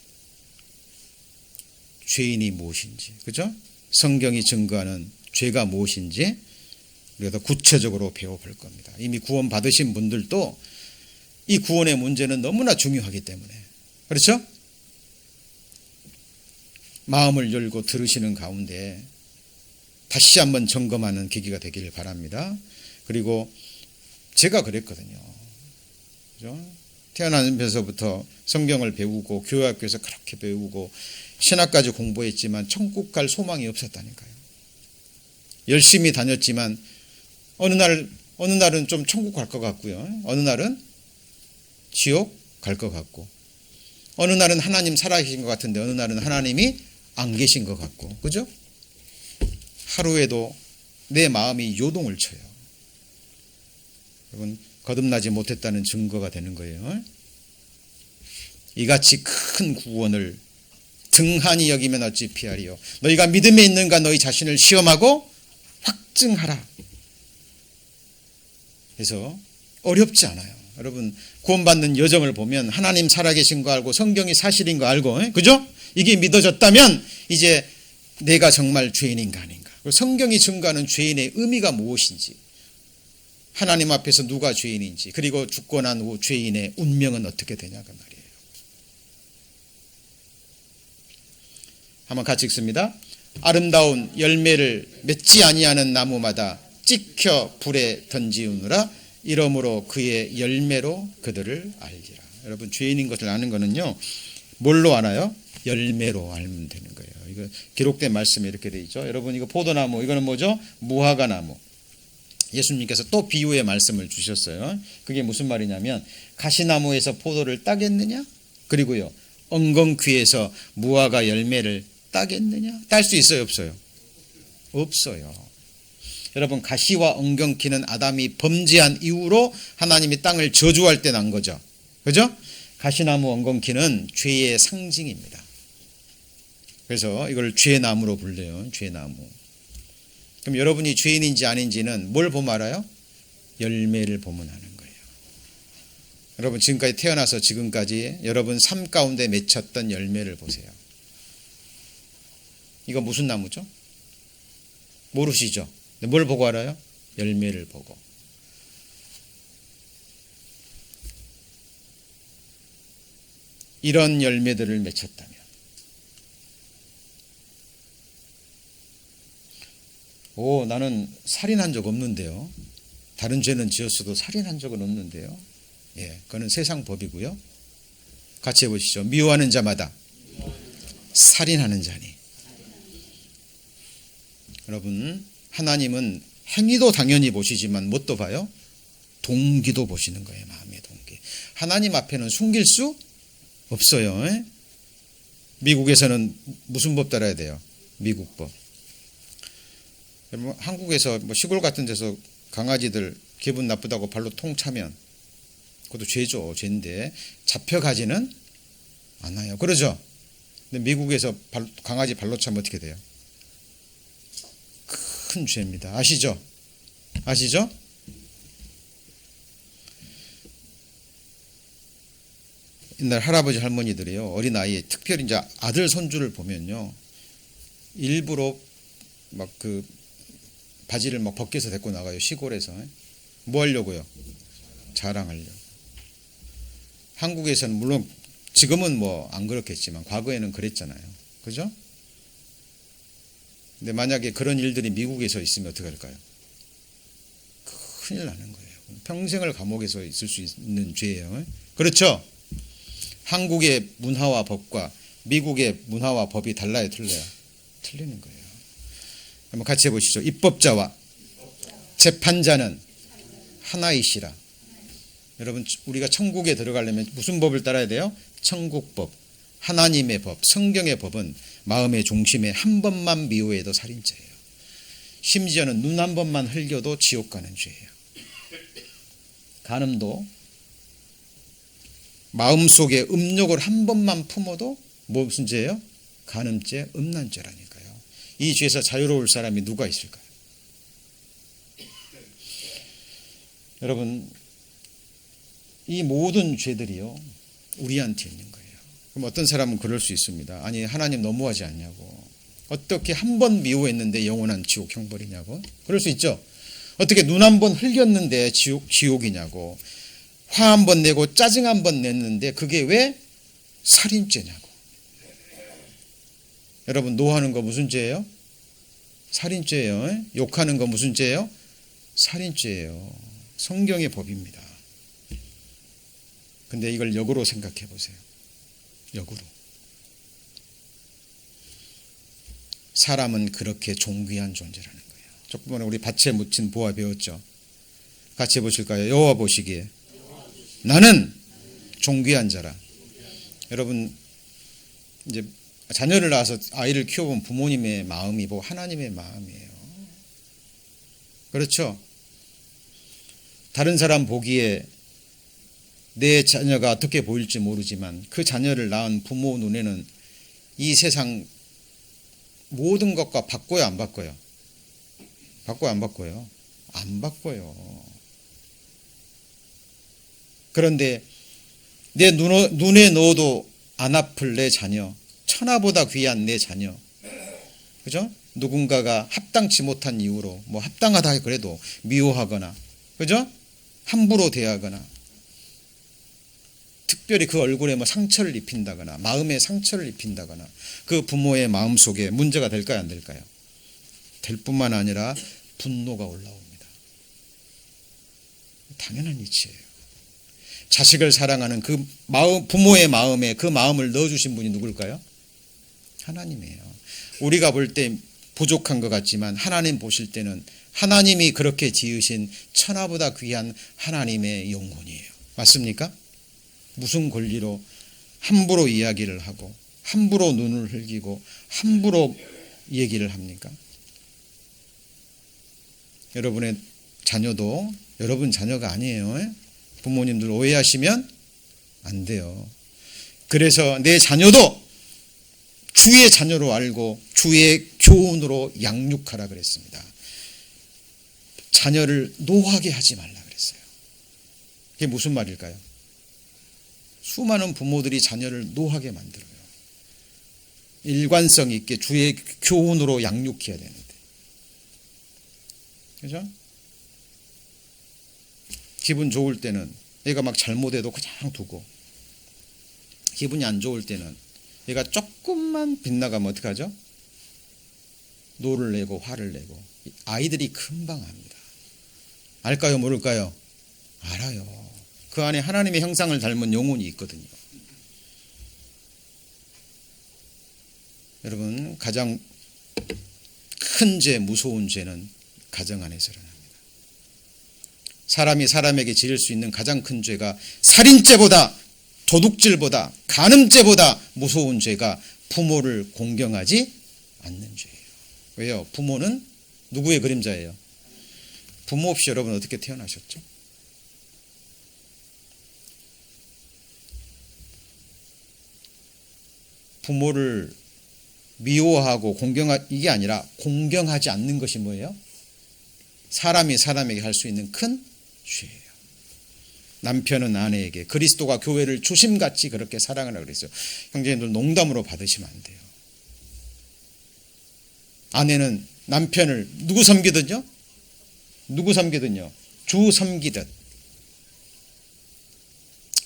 Speaker 1: 죄인이 무엇인지, 그죠? 성경이 증거하는 죄가 무엇인지 우리가 더 구체적으로 배워볼 겁니다. 이미 구원 받으신 분들도 이 구원의 문제는 너무나 중요하기 때문에, 그렇죠? 마음을 열고 들으시는 가운데 다시 한번 점검하는 계기가 되기를 바랍니다. 그리고 제가 그랬거든요. 그죠? 태어나면서부터 성경을 배우고 교회학교에서 그렇게 배우고 신학까지 공부했지만 천국 갈 소망이 없었다니까요. 열심히 다녔지만 어느 날은 좀 천국 갈 것 같고요. 어느 날은 지옥 갈 것 같고 어느 날은 하나님 살아계신 것 같은데 어느 날은 하나님이 안 계신 것 같고, 그죠? 하루에도 내 마음이 요동을 쳐요. 여러분 거듭나지 못했다는 증거가 되는 거예요. 이같이 큰 구원을 등한히 여기면 어찌 피하리요. 너희가 믿음에 있는가 너희 자신을 시험하고 확증하라. 그래서 어렵지 않아요. 여러분 구원받는 여정을 보면 하나님 살아계신 거 알고 성경이 사실인 거 알고, 그죠? 이게 믿어졌다면 이제 내가 정말 죄인인가 아닌가. 성경이 증거하는 죄인의 의미가 무엇인지, 하나님 앞에서 누가 죄인인지, 그리고 죽고 난 후 죄인의 운명은 어떻게 되냐가 말이에요. 한번 같이 읽습니다. 아름다운 열매를 맺지 아니하는 나무마다 찍혀 불에 던지우느라 이러므로 그의 열매로 그들을 알리라. 여러분 죄인인 것을 아는 거는요, 뭘로 알아요? 열매로 알면 되는 거예요. 이거 기록된 말씀에 이렇게 돼 있죠. 여러분 이거 포도나무, 이거는 뭐죠? 무화과나무. 예수님께서 또 비유의 말씀을 주셨어요. 그게 무슨 말이냐면 가시나무에서 포도를 따겠느냐? 그리고요 엉겅퀴에서 무화과 열매를 따겠느냐? 딸 수 있어요, 없어요? 없어요. 여러분 가시와 엉겅퀴는 아담이 범죄한 이후로 하나님이 땅을 저주할 때 난 거죠. 그죠? 가시나무 엉겅퀴는 죄의 상징입니다. 그래서 이걸 죄나무로 불려요. 죄나무. 그럼 여러분이 죄인인지 아닌지는 뭘 보면 알아요? 열매를 보면 아는 거예요. 여러분 지금까지 태어나서 지금까지 여러분 삶 가운데 맺혔던 열매를 보세요. 이거 무슨 나무죠? 모르시죠? 근데 뭘 보고 알아요? 열매를 보고. 이런 열매들을 맺혔다면 나는 살인한 적 없는데요. 다른 죄는 지었어도 살인한 적은 없는데요. 예, 그거는 세상 법이고요. 같이 해보시죠. 미워하는 자마다 살인하는 자니. 여러분, 하나님은 행위도 당연히 보시지만 뭣도 봐요? 동기도 보시는 거예요. 마음의 동기. 하나님 앞에는 숨길 수 없어요. 에? 미국에서는 무슨 법 따라야 돼요? 미국 법. 여러분, 한국에서 뭐 시골 같은 데서 강아지들 기분 나쁘다고 발로 통 차면 그것도 죄죠. 죄인데 잡혀가지는 않아요. 그러죠? 근데 미국에서 강아지 발로 차면 어떻게 돼요? 큰 죄입니다. 아시죠? 아시죠? 옛날 할아버지 할머니들이요, 어린아이 특별히 이제 아들 손주를 보면요, 일부러 막 그 바지를 막 벗겨서 데리고 나가요. 시골에서. 뭐 하려고요? 자랑하려고. 한국에서는 물론 지금은 뭐 안 그렇겠지만 과거에는 그랬잖아요. 그죠? 근데 만약에 그런 일들이 미국에서 있으면 어떻게 할까요? 큰일 나는 거예요. 평생을 감옥에서 있을 수 있는 죄예요. 그렇죠? 한국의 문화와 법과 미국의 문화와 법이 달라요, 틀려요? 틀리는 거예요. 한번 같이 해보시죠. 입법자와 재판자는 하나이시라. 여러분, 우리가 천국에 들어가려면 무슨 법을 따라야 돼요? 천국법, 하나님의 법, 성경의 법은 마음의 중심에 한 번만 미워해도 살인죄예요. 심지어는 눈 한 번만 흘겨도 지옥 가는 죄예요. 간음도 마음속에 음욕을 한 번만 품어도 무슨 죄예요? 간음죄, 음란죄라니까요. 이 죄에서 자유로울 사람이 누가 있을까요? 여러분, 이 모든 죄들이요, 우리한테 있는 거예요. 그럼 어떤 사람은 그럴 수 있습니다. 아니, 하나님 너무하지 않냐고. 어떻게 한 번 미워했는데 영원한 지옥 형벌이냐고. 그럴 수 있죠. 어떻게 눈 한 번 흘겼는데 지옥이냐고. 화 한 번 내고 짜증 한 번 냈는데 그게 왜 살인죄냐고. 여러분, 노하는 거 무슨 죄예요? 살인죄예요. 욕하는 거 무슨 죄예요? 살인죄예요. 성경의 법입니다. 근데 이걸 역으로 생각해 보세요. 역으로. 사람은 그렇게 존귀한 존재라는 거예요. 조금만 우리 밭에 묻힌 보아 배웠죠. 같이 해보실까요? 여호와 보시기에 나는 존귀한 자라. 여러분, 이제 자녀를 낳아서 아이를 키워본 부모님의 마음이 뭐 하나님의 마음이에요. 그렇죠? 다른 사람 보기에 내 자녀가 어떻게 보일지 모르지만 그 자녀를 낳은 부모 눈에는 이 세상 모든 것과 바꿔요, 안 바꿔요? 바꿔요, 안 바꿔요? 안 바꿔요. 그런데 내 눈에 넣어도 안 아플 내 자녀, 천하보다 귀한 내 자녀, 그죠? 누군가가 합당치 못한 이유로 뭐 합당하다 그래도 미워하거나, 그죠? 함부로 대하거나, 특별히 그 얼굴에 뭐 상처를 입힌다거나, 마음에 상처를 입힌다거나, 그 부모의 마음 속에 문제가 될까요, 안 될까요? 될 뿐만 아니라 분노가 올라옵니다. 당연한 이치예요. 자식을 사랑하는 그 마음, 부모의 마음에 그 마음을 넣어주신 분이 누굴까요? 하나님이에요. 우리가 볼 때 부족한 것 같지만 하나님 보실 때는 하나님이 그렇게 지으신 천하보다 귀한 하나님의 영혼이에요. 맞습니까? 무슨 권리로 함부로 이야기를 하고 함부로 눈을 흘기고 함부로 얘기를 합니까? 여러분의 자녀도 여러분 자녀가 아니에요. 부모님들 오해하시면 안 돼요. 그래서 내 자녀도 주의 자녀로 알고 주의 교훈으로 양육하라 그랬습니다. 자녀를 노하게 하지 말라 그랬어요. 그게 무슨 말일까요? 수많은 부모들이 자녀를 노하게 만들어요. 일관성 있게 주의 교훈으로 양육해야 되는데. 그죠? 기분 좋을 때는 얘가 막 잘못해도 그냥 두고, 기분이 안 좋을 때는 얘가 조금만 빗나가면 어떡하죠? 노를 내고 화를 내고. 아이들이 금방 압니다. 알까요? 모를까요? 알아요. 그 안에 하나님의 형상을 닮은 영혼이 있거든요. 여러분, 가장 큰 죄, 무서운 죄는 가정 안에서 일어납니다. 사람이 사람에게 지을 수 있는 가장 큰 죄가 살인죄보다, 도둑질보다, 간음죄보다 무서운 죄가 부모를 공경하지 않는 죄예요. 왜요? 부모는 누구의 그림자예요? 부모 없이 여러분 어떻게 태어나셨죠? 부모를 미워하고 이게 아니라 공경하지 않는 것이 뭐예요? 사람이 사람에게 할 수 있는 큰 죄예요. 남편은 아내에게, 그리스도가 교회를 주심같이 그렇게 사랑하라고 그랬어요. 형제님들, 농담으로 받으시면 안 돼요. 아내는 남편을 누구 섬기든요? 누구 섬기든요? 주 섬기듯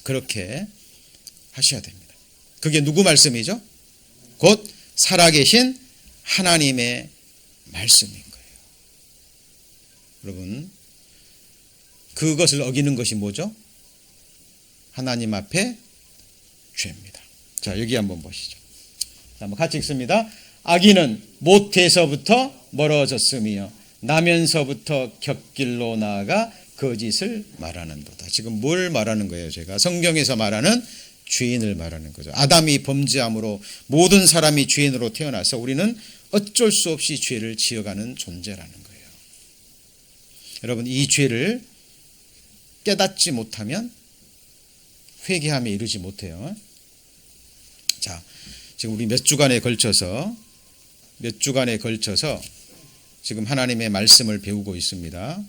Speaker 1: 그렇게 하셔야 됩니다. 그게 누구 말씀이죠? 곧 살아계신 하나님의 말씀인 거예요. 여러분, 그것을 어기는 것이 뭐죠? 하나님 앞에 죄입니다. 자, 여기 한번 보시죠. 자, 한번 같이 읽습니다. 악인은 모태에서부터 멀어졌으며 나면서부터 곁길로 나아가 거짓을 말하는도다. 지금 뭘 말하는 거예요? 제가 성경에서 말하는 죄인을 말하는 거죠. 아담이 범죄함으로 모든 사람이 죄인으로 태어나서 우리는 어쩔 수 없이 죄를 지어가는 존재라는 거예요. 여러분, 이 죄를 깨닫지 못하면 회개함에 이르지 못해요. 자, 지금 우리 몇 주간에 걸쳐서 지금 하나님의 말씀을 배우고 있습니다.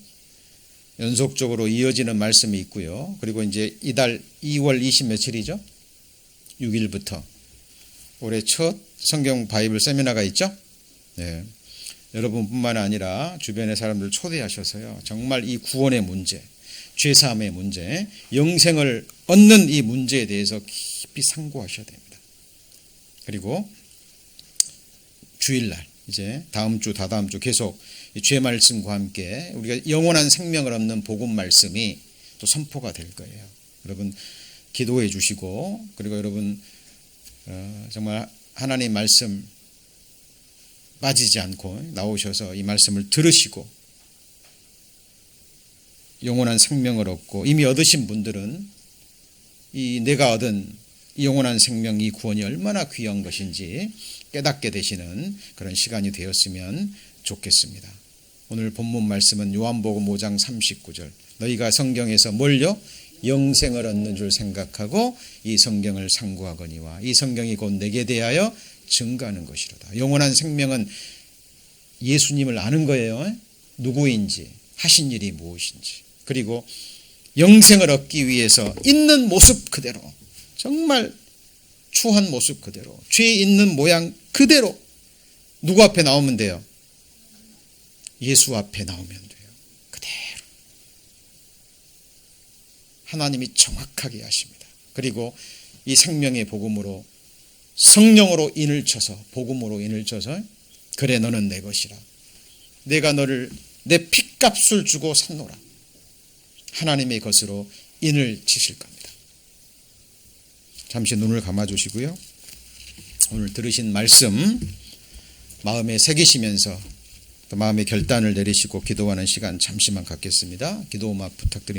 Speaker 1: 연속적으로 이어지는 말씀이 있고요. 그리고 이제 이달 2월 20 며칠이죠? 6일부터 올해 첫 성경 바이블 세미나가 있죠? 네. 여러분뿐만 아니라 주변의 사람들 초대하셔서요. 정말 이 구원의 문제, 죄사함의 문제, 영생을 얻는 이 문제에 대해서 깊이 상고하셔야 됩니다. 그리고 주일날, 이제 다음 주, 다다음 주 계속 죄 말씀과 함께 우리가 영원한 생명을 얻는 복음 말씀이 또 선포가 될 거예요. 여러분 기도해 주시고, 그리고 여러분 정말 하나님 말씀 빠지지 않고 나오셔서 이 말씀을 들으시고 영원한 생명을 얻고, 이미 얻으신 분들은 이 내가 얻은 이 영원한 생명, 이 구원이 얼마나 귀한 것인지 깨닫게 되시는 그런 시간이 되었으면 좋겠습니다. 오늘 본문 말씀은 요한복음 5장 39절. 너희가 성경에서 뭘요? 영생을 얻는 줄 생각하고 이 성경을 상고하거니와 이 성경이 곧 내게 대하여 증거하는 것이로다. 영원한 생명은 예수님을 아는 거예요. 누구인지, 하신 일이 무엇인지. 그리고 영생을 얻기 위해서 있는 모습 그대로, 정말 추한 모습 그대로, 죄 있는 모양 그대로 누구 앞에 나오면 돼요? 예수 앞에 나오면 돼요. 그대로. 하나님이 정확하게 하십니다. 그리고 이 생명의 복음으로, 성령으로 인을 쳐서, 복음으로 인을 쳐서, 그래 너는 내 것이라, 내가 너를 내 핏값을 주고 샀노라, 하나님의 것으로 인을 치실 겁니다. 잠시 눈을 감아주시고요. 오늘 들으신 말씀 마음에 새기시면서 또 마음의 결단을 내리시고 기도하는 시간 잠시만 갖겠습니다. 기도 음악 부탁드립니다.